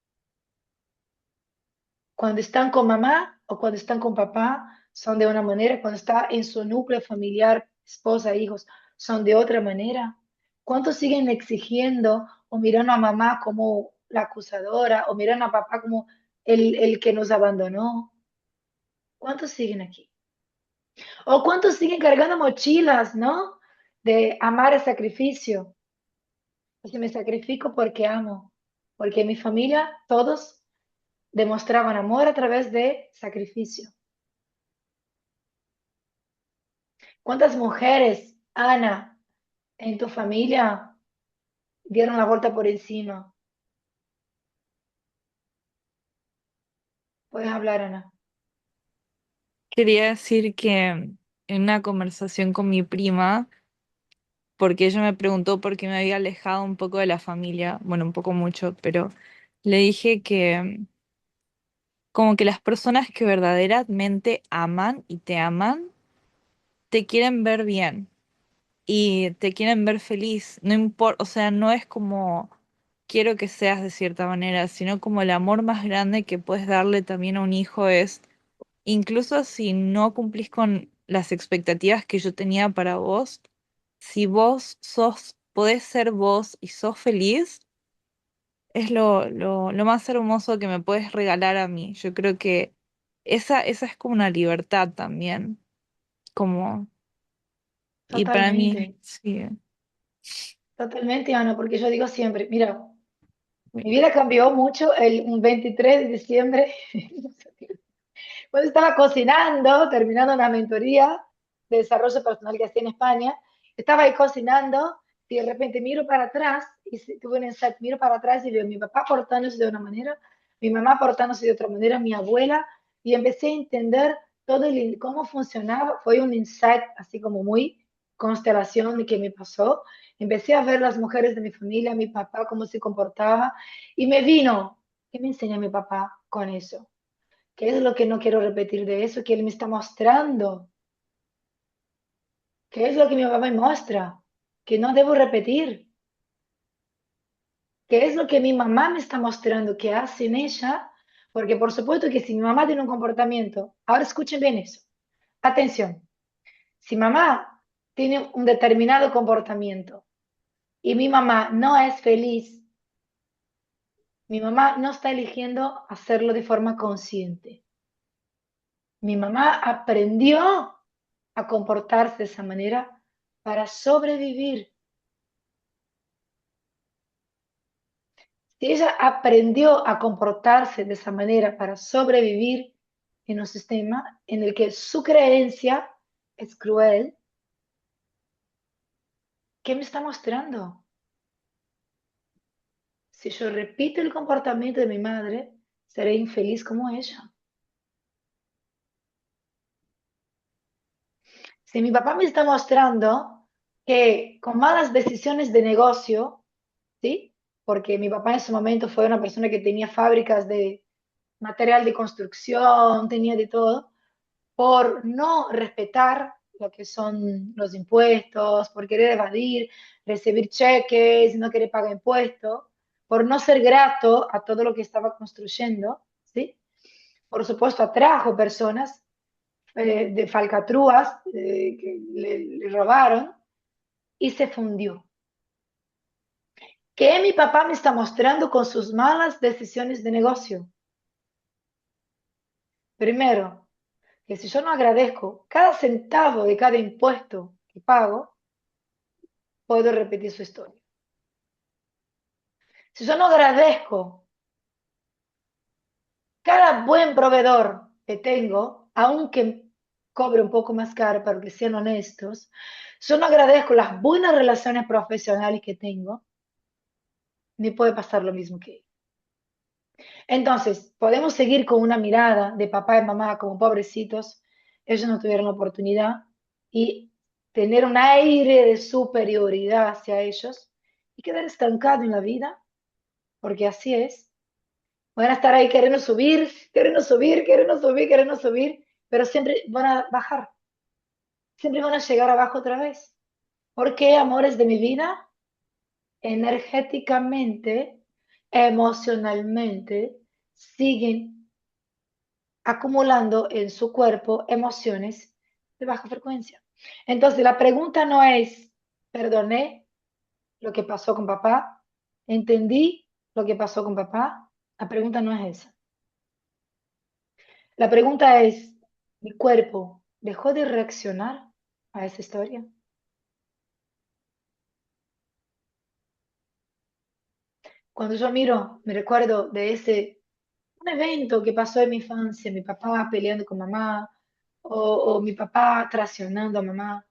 Speaker 1: Cuando están con mamá o cuando están con papá, son de una manera. Cuando está en su núcleo familiar, esposa, hijos, son de otra manera. ¿Cuántos siguen exigiendo o mirando a mamá como la acusadora o mirando a papá como el que nos abandonó? ¿Cuántos siguen aquí? ¿O cuántos siguen cargando mochilas, no? De amar el sacrificio. O sea, me sacrifico porque amo. Porque mi familia, todos demostraban amor a través de sacrificio. ¿Cuántas mujeres, Ana, en tu familia dieron la vuelta por encima? Puedes hablar, Ana.
Speaker 2: Quería decir que en una conversación con mi prima, porque ella me preguntó por qué me había alejado un poco de la familia, bueno, un poco mucho, pero le dije que como que las personas que verdaderamente aman y te aman, te quieren ver bien y te quieren ver feliz. No importa, o sea, no es como quiero que seas de cierta manera, sino como el amor más grande que puedes darle también a un hijo es, incluso si no cumplís con las expectativas que yo tenía para vos, si vos sos, podés ser vos y sos feliz, es lo más hermoso que me puedes regalar a mí. Yo creo que esa es como una libertad también, como, y para mí,
Speaker 1: Totalmente,
Speaker 2: sí.
Speaker 1: totalmente, Ana, porque yo digo siempre, mira, mi vida cambió mucho un 23 de diciembre. Cuando estaba cocinando, terminando una mentoría de desarrollo personal que hacía en España, estaba ahí cocinando y de repente miro para atrás y tuve un insight, miro para atrás y veo a mi papá portándose de una manera, mi mamá portándose de otra manera, mi abuela, y empecé a entender todo cómo funcionaba. Fue un insight así como muy constelación de que me pasó. Empecé a ver las mujeres de mi familia, mi papá, cómo se comportaba y me vino, ¿qué me enseña mi papá con eso? ¿Qué es lo que no quiero repetir de eso que él me está mostrando? ¿Qué es lo que mi papá me muestra? Que no debo repetir. ¿Qué es lo que mi mamá me está mostrando que hace en ella? Porque por supuesto que si mi mamá tiene un comportamiento, ahora escuchen bien eso. Atención, si mamá tiene un determinado comportamiento y mi mamá no es feliz, mi mamá no está eligiendo hacerlo de forma consciente. Mi mamá aprendió a comportarse de esa manera para sobrevivir. Si ella aprendió a comportarse de esa manera para sobrevivir en un sistema en el que su creencia es cruel, ¿qué me está mostrando? Si yo repito el comportamiento de mi madre, seré infeliz como ella. Si mi papá me está mostrando que con malas decisiones de negocio, ¿sí? Porque mi papá en su momento fue una persona que tenía fábricas de material de construcción, tenía de todo, por no respetar lo que son los impuestos, por querer evadir, recibir cheques, no querer pagar impuestos, por no ser grato a todo lo que estaba construyendo, ¿sí? Por supuesto, atrajo personas de falcatrúas que le robaron y se fundió. ¿Qué mi papá me está mostrando con sus malas decisiones de negocio? Primero, que si yo no agradezco cada centavo de cada impuesto que pago, puedo repetir su historia. Si yo no agradezco cada buen proveedor que tengo, aunque cobre un poco más caro, pero que sean honestos, yo no agradezco las buenas relaciones profesionales que tengo, me puede pasar lo mismo que ellos. Entonces, podemos seguir con una mirada de papá y mamá como pobrecitos, ellos no tuvieron la oportunidad y tener un aire de superioridad hacia ellos y quedar estancado en la vida, porque así es. Van a estar ahí queriendo subir, queriendo subir, queriendo subir, queriendo subir, pero siempre van a bajar, siempre van a llegar abajo otra vez. ¿Por qué, amores de mi vida? Energéticamente, emocionalmente, siguen acumulando en su cuerpo emociones de baja frecuencia. Entonces, la pregunta no es, perdoné lo que pasó con papá, entendí lo que pasó con papá. La pregunta no es esa. La pregunta es, ¿mi cuerpo dejó de reaccionar a esa historia? Cuando yo miro, me recuerdo de un evento que pasó en mi infancia, mi papá peleando con mamá o mi papá traicionando a mamá.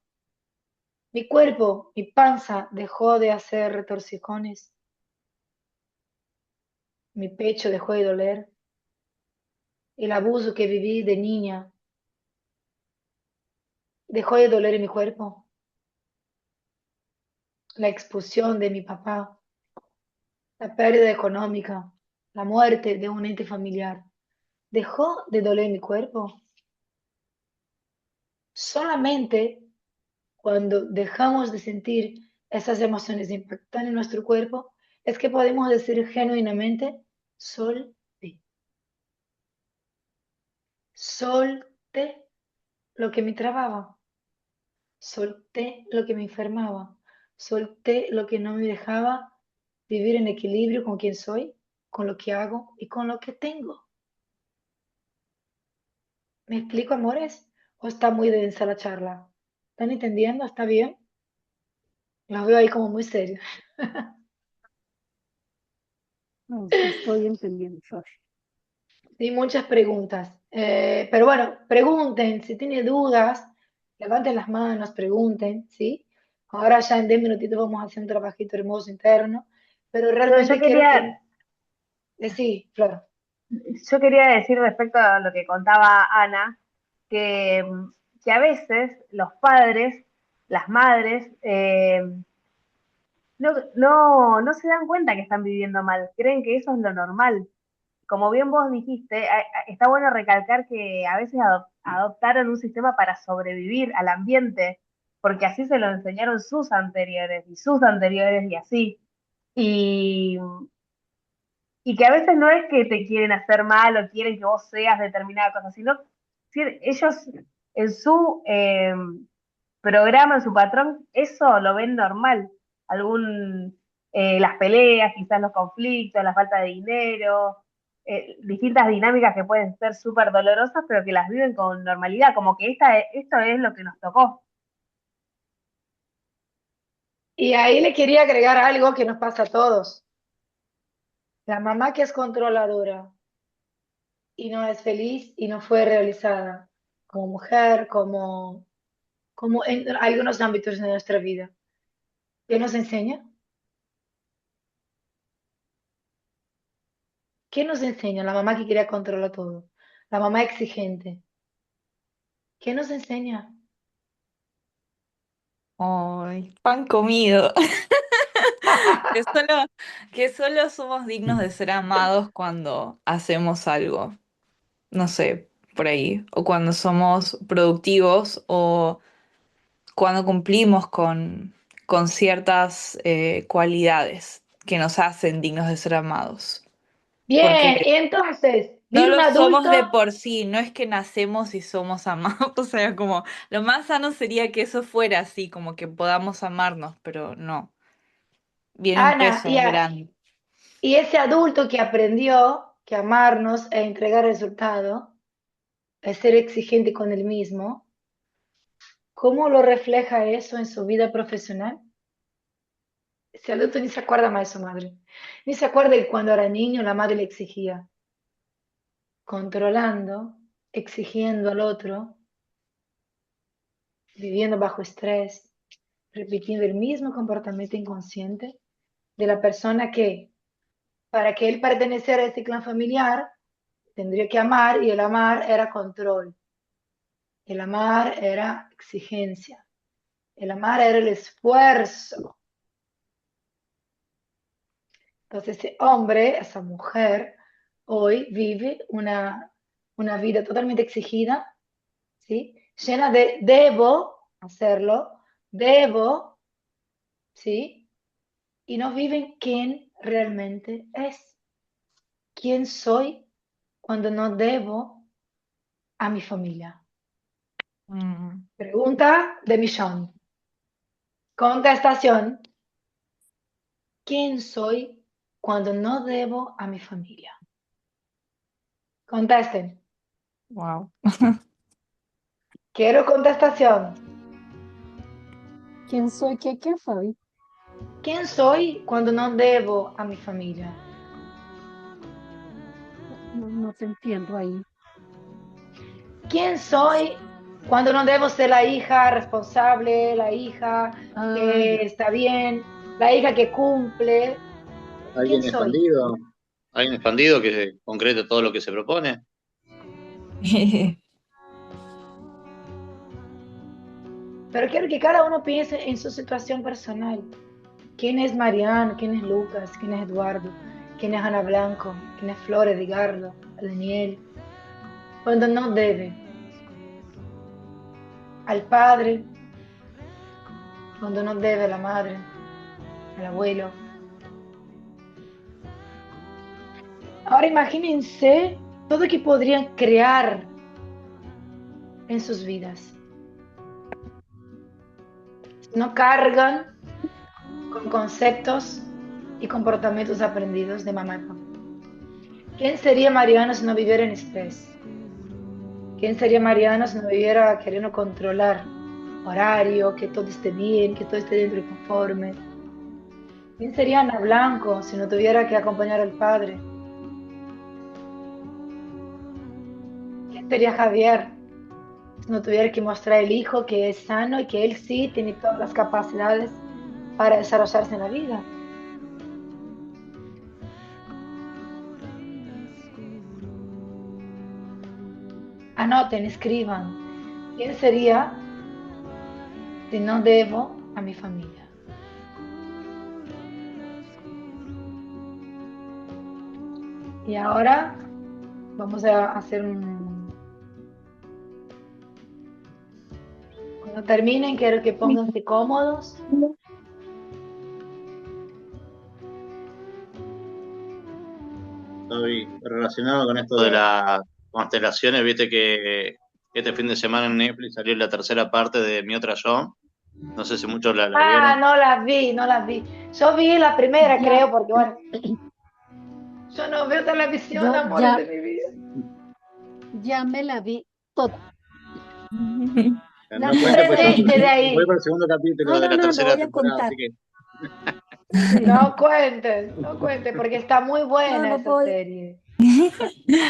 Speaker 1: Mi cuerpo, mi panza dejó de hacer retorcijones, mi pecho dejó de doler, el abuso que viví de niña dejó de doler en mi cuerpo, la expulsión de mi papá, la pérdida económica, la muerte de un ente familiar, dejó de doler en mi cuerpo. Solamente cuando dejamos de sentir esas emociones impactar en nuestro cuerpo, es que podemos decir genuinamente, solté, solté lo que me trababa, solté lo que me enfermaba, solté lo que no me dejaba vivir en equilibrio con quien soy, con lo que hago y con lo que tengo. ¿Me explico, amores? ¿O está muy densa la charla? ¿Están entendiendo? ¿Está bien? Los veo ahí como muy serios.
Speaker 4: No, sí, estoy entendiendo, Josh.
Speaker 1: Sí, muchas preguntas. Pero bueno, pregunten, si tienen dudas, levanten las manos, pregunten, ¿sí? Ahora ya en 10 minutitos vamos a hacer un trabajito hermoso interno, pero
Speaker 4: No, yo
Speaker 1: realmente quiero
Speaker 4: quería,
Speaker 1: que... Sí, Flor.
Speaker 4: yo quería decir respecto a lo que contaba Ana, que, que a veces los padres, las madres, no se dan cuenta que están viviendo mal, creen que eso es lo normal. Como bien vos dijiste, está bueno recalcar que a veces adoptaron un sistema para sobrevivir al ambiente, porque así se lo enseñaron sus anteriores y así. Y, y que a veces no es que te quieren hacer mal o quieren que vos seas determinada cosa, sino que ellos en su programa, en su patrón, eso lo ven normal. Las peleas, quizás los conflictos, la falta de dinero, distintas dinámicas que pueden ser súper dolorosas, pero que las viven con normalidad, como que esto es lo que nos tocó.
Speaker 1: Y ahí le quería agregar algo que nos pasa a todos. La mamá que es controladora y no es feliz y no fue realizada como mujer, como en algunos ámbitos de nuestra vida. ¿Qué nos enseña? ¿Qué nos enseña la mamá que quería controlar todo? La mamá exigente. ¿Qué nos enseña?
Speaker 2: Ay, pan comido. Que solo, que solo somos dignos de ser amados cuando hacemos algo, no sé, por ahí, o cuando somos productivos o cuando cumplimos con ciertas cualidades que nos hacen dignos de ser amados.
Speaker 1: Bien,
Speaker 2: Porque
Speaker 1: y entonces,
Speaker 2: no
Speaker 1: viene un
Speaker 2: lo somos
Speaker 1: adulto.
Speaker 2: de por sí, no es que nacemos y somos amados. O sea, como lo más sano sería que eso fuera así, como que podamos amarnos, pero no. Viene un
Speaker 1: Ana,
Speaker 2: peso grande.
Speaker 1: y ese adulto que aprendió que amarnos e entregar resultado, es ser exigente con él mismo, ¿cómo lo refleja eso en su vida profesional? Ese adulto ni se acuerda más de su madre, ni se acuerda de cuando era niño la madre le exigía, controlando, exigiendo al otro, viviendo bajo estrés, repitiendo el mismo comportamiento inconsciente de la persona que, para que él perteneciera a ese clan familiar, tendría que amar y el amar era control, el amar era exigencia, el amar era el esfuerzo. Entonces ese hombre, esa mujer, hoy vive una vida totalmente exigida, ¿sí? Llena de debo hacerlo, debo, ¿sí? Y no viven quién realmente es. ¿Quién soy cuando no debo a mi familia?
Speaker 2: Mm,
Speaker 1: Pregunta de millón. Contestación. ¿Quién soy cuando no debo a mi familia? Contesten.
Speaker 2: wow.
Speaker 1: Quiero contestación.
Speaker 4: ¿Quién soy? ¿Qué, Fabi?
Speaker 1: ¿Quién soy cuando no debo a mi familia?
Speaker 4: No te entiendo ahí.
Speaker 1: ¿Quién soy cuando no debo ser la hija responsable, la hija
Speaker 4: Ah,
Speaker 1: que
Speaker 4: ya.
Speaker 1: está bien, la hija que cumple? ¿Quién
Speaker 5: ¿Alguien
Speaker 1: soy?
Speaker 5: expandido? ¿Alguien expandido que concrete todo lo que se propone?
Speaker 1: Pero quiero que cada uno piense en su situación personal. ¿Quién es Mariano? ¿Quién es Lucas? ¿Quién es Eduardo? ¿Quién es Ana Blanco? ¿Quién es Flores, Edgardo, Daniel? Cuando no debe al padre, cuando no debe a la madre, al abuelo. Ahora imagínense todo lo que podrían crear en sus vidas. No cargan con conceptos y comportamientos aprendidos de mamá y papá. ¿Quién sería Mariano si no viviera en estrés? ¿Quién sería Mariano si no viviera queriendo controlar horario, que todo esté bien, que todo esté dentro y conforme? ¿Quién sería Ana Blanco si no tuviera que acompañar al padre? ¿Quién sería Javier si no tuviera que mostrar al hijo que es sano y que él sí tiene todas las capacidades para desarrollarse en la vida? Anoten, escriban. ¿Quién sería si no debo a mi familia? Y ahora vamos a hacer un... Cuando terminen, quiero que pónganse cómodos.
Speaker 5: Estoy relacionado con esto de las constelaciones, viste que este fin de semana en Netflix salió la tercera parte de Mi Otra Yo. No sé si muchos la
Speaker 1: Ah,
Speaker 5: vieron.
Speaker 1: no la vi, no la vi. Yo vi la primera,
Speaker 4: Ya,
Speaker 1: creo, porque bueno, yo no veo televisión,
Speaker 4: yo
Speaker 1: amores
Speaker 4: ya,
Speaker 1: de mi vida.
Speaker 4: ya me la vi toda. La
Speaker 5: No cuente, pues yo
Speaker 1: Sí,
Speaker 4: tercera.
Speaker 1: es de
Speaker 5: voy por
Speaker 1: ahí.
Speaker 5: el segundo capítulo
Speaker 4: No,
Speaker 5: de
Speaker 4: no,
Speaker 5: la
Speaker 4: no, no
Speaker 5: tercera
Speaker 4: voy a
Speaker 5: temporada, así
Speaker 4: contar.
Speaker 5: que
Speaker 4: Sí.
Speaker 1: No cuenten, no cuenten, porque está muy
Speaker 4: No,
Speaker 1: buena
Speaker 4: no
Speaker 1: esa
Speaker 4: voy.
Speaker 1: serie.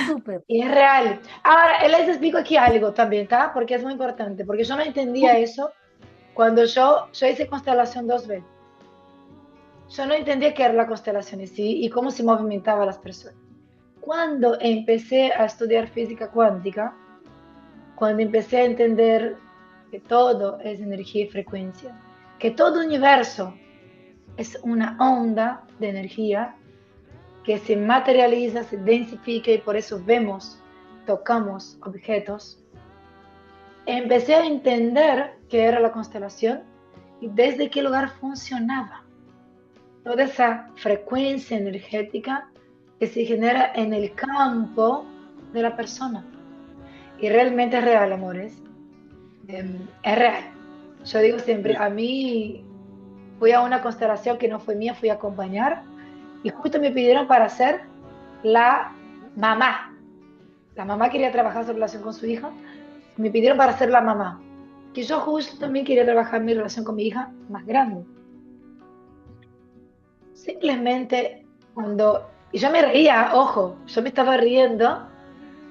Speaker 4: Súper.
Speaker 1: Y es real. Ahora, les explico aquí algo también, ¿tá? Porque es muy importante, porque yo no entendía eso cuando yo hice constelación 2 veces. Yo no entendía qué era la constelación en sí y cómo se movimentaban las personas. Cuando empecé a estudiar física cuántica, cuando empecé a entender que todo es energía y frecuencia, que todo universo es una onda de energía que se materializa, se densifica y por eso vemos, tocamos objetos. empecé a entender qué era la constelación y desde qué lugar funcionaba. Toda esa frecuencia energética que se genera en el campo de la persona. Y realmente es real, amores. Es real. Yo digo siempre, a mí fui a una constelación que no fue mía, fui a acompañar y justo me pidieron para ser la mamá. La mamá quería trabajar su relación con su hija, me pidieron para ser la mamá. Que yo justo también quería trabajar mi relación con mi hija más grande. Simplemente cuando... Y yo me reía, ojo, yo me estaba riendo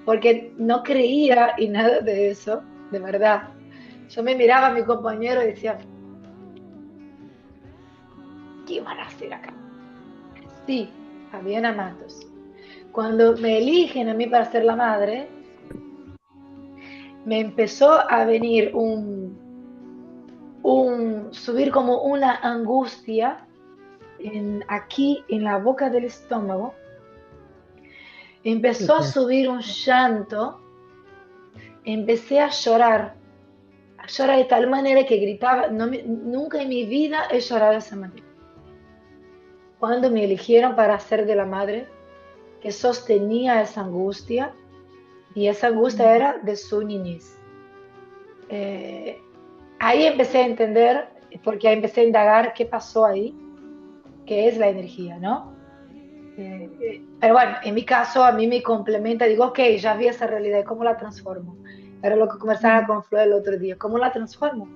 Speaker 1: porque no creía y nada de eso, de verdad. Yo me miraba a mi compañero y decía, ¿qué van a hacer acá? Sí, habían amatos. Cuando me eligen a mí para ser la madre, me empezó a venir subir como una angustia aquí en la boca del estómago. Empezó a subir un llanto, empecé a llorar de tal manera que gritaba, nunca en mi vida he llorado de esa manera. Cuando me eligieron para ser de la madre, que sostenía esa angustia, y esa angustia era de su niñez. Ahí empecé a entender, porque empecé a indagar qué pasó ahí, qué es la energía, ¿no? Pero bueno, en mi caso a mí me complementa, digo, ok, ya vi esa realidad, ¿cómo la transformo? Era lo que conversaba con Flo el otro día, ¿cómo la transformo?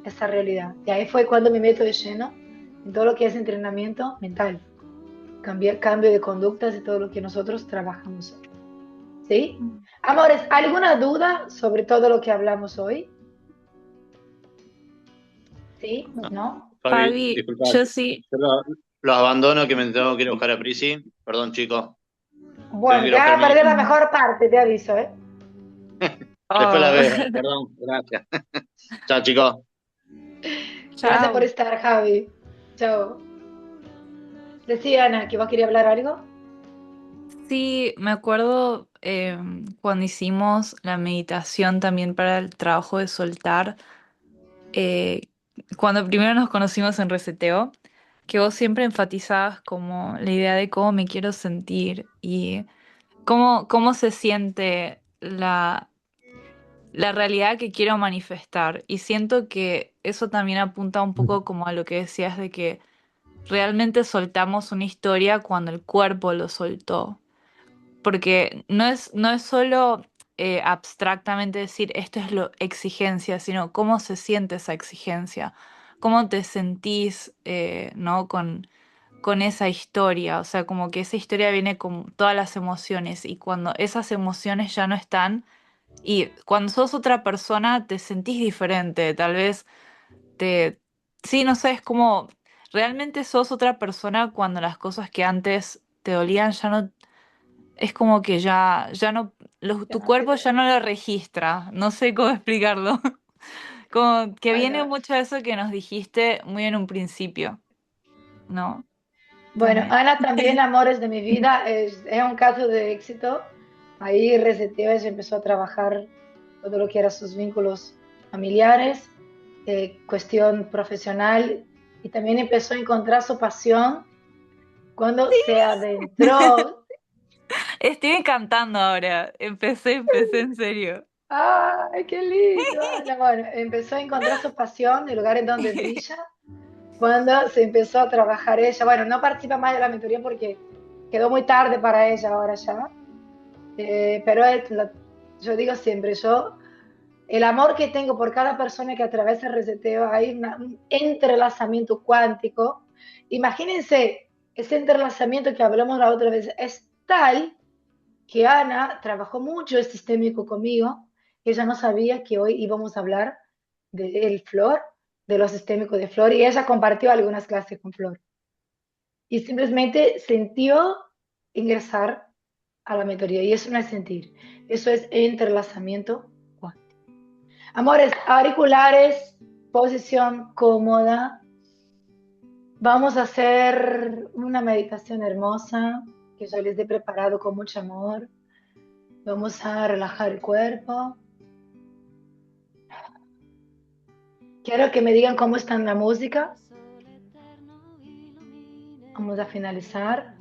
Speaker 1: Esa realidad. Y ahí fue cuando me meto de lleno en todo lo que es entrenamiento mental, cambio de conductas y todo lo que nosotros trabajamos hoy. ¿Sí? Amores, ¿alguna duda sobre todo lo que hablamos hoy? ¿Sí? ¿No?
Speaker 5: Fabi,
Speaker 2: Fabi,
Speaker 5: disculpa,
Speaker 2: yo sí.
Speaker 5: yo lo abandono que me tengo que ir a buscar a Prisi. Perdón, chicos. Tengo que
Speaker 1: Bueno,
Speaker 5: ir
Speaker 1: te
Speaker 5: a buscar
Speaker 1: vas
Speaker 5: a
Speaker 1: a
Speaker 5: mi
Speaker 1: perder
Speaker 5: hija.
Speaker 1: la mejor parte, te aviso, ¿eh?
Speaker 5: Después la
Speaker 2: Oh.
Speaker 5: veo. Perdón, gracias. Chao, chicos.
Speaker 1: Gracias por
Speaker 2: Chao.
Speaker 1: estar, Javi. Chao. Decía Ana que vos querías hablar algo.
Speaker 2: Sí, me acuerdo cuando hicimos la meditación también para el trabajo de soltar, eh, cuando primero nos conocimos en Reseteo, que vos siempre enfatizabas como la idea de cómo me quiero sentir y cómo se siente la realidad que quiero manifestar. Y siento que eso también apunta un poco como a lo que decías de que realmente soltamos una historia cuando el cuerpo lo soltó. Porque no es solo abstractamente decir esto es lo exigencia, sino cómo se siente esa exigencia, cómo te sentís, ¿no? con esa historia, o sea, como que esa historia viene con todas las emociones y cuando esas emociones ya no están y cuando sos otra persona te sentís diferente, tal vez te... Sí, no sé, es como realmente sos otra persona cuando las cosas que antes te dolían ya no... Es como que ya no...
Speaker 1: Ya
Speaker 2: tu
Speaker 1: no te
Speaker 2: cuerpo ya no
Speaker 1: duele.
Speaker 2: lo registra, no sé cómo explicarlo. Como que viene
Speaker 1: Bueno,
Speaker 2: mucho de eso que nos dijiste muy en un principio, ¿no?
Speaker 1: bueno,
Speaker 2: También.
Speaker 1: Ana también, amores de mi vida, es un caso de éxito. Ahí reseteó y se empezó a trabajar todo lo que eran sus vínculos familiares, cuestión profesional, y también empezó a encontrar su pasión cuando se adentró.
Speaker 2: Estoy cantando ahora. Empecé en serio.
Speaker 1: ¡Ay, qué lindo! Ana! Bueno, empezó a encontrar su pasión, el lugar en donde brilla, cuando se empezó a trabajar ella. Bueno, no participa más de la mentoría porque quedó muy tarde para ella ahora ya. Pero yo digo siempre, el amor que tengo por cada persona que atraviesa el reseteo, hay un entrelazamiento cuántico. Imagínense, ese entrelazamiento que hablamos la otra vez es tal que Ana trabajó mucho el sistémico conmigo, que ella no sabía que hoy íbamos a hablar del Flor, de lo sistémico de Flor, y ella compartió algunas clases con Flor. Y simplemente sintió ingresar a la mentoría, y eso no es sentir, eso es entrelazamiento cuántico. Amores, auriculares, posición cómoda. Vamos a hacer una meditación hermosa que yo les he preparado con mucho amor. Vamos a relajar el cuerpo. Quiero que me digan cómo está la música. Vamos a finalizar.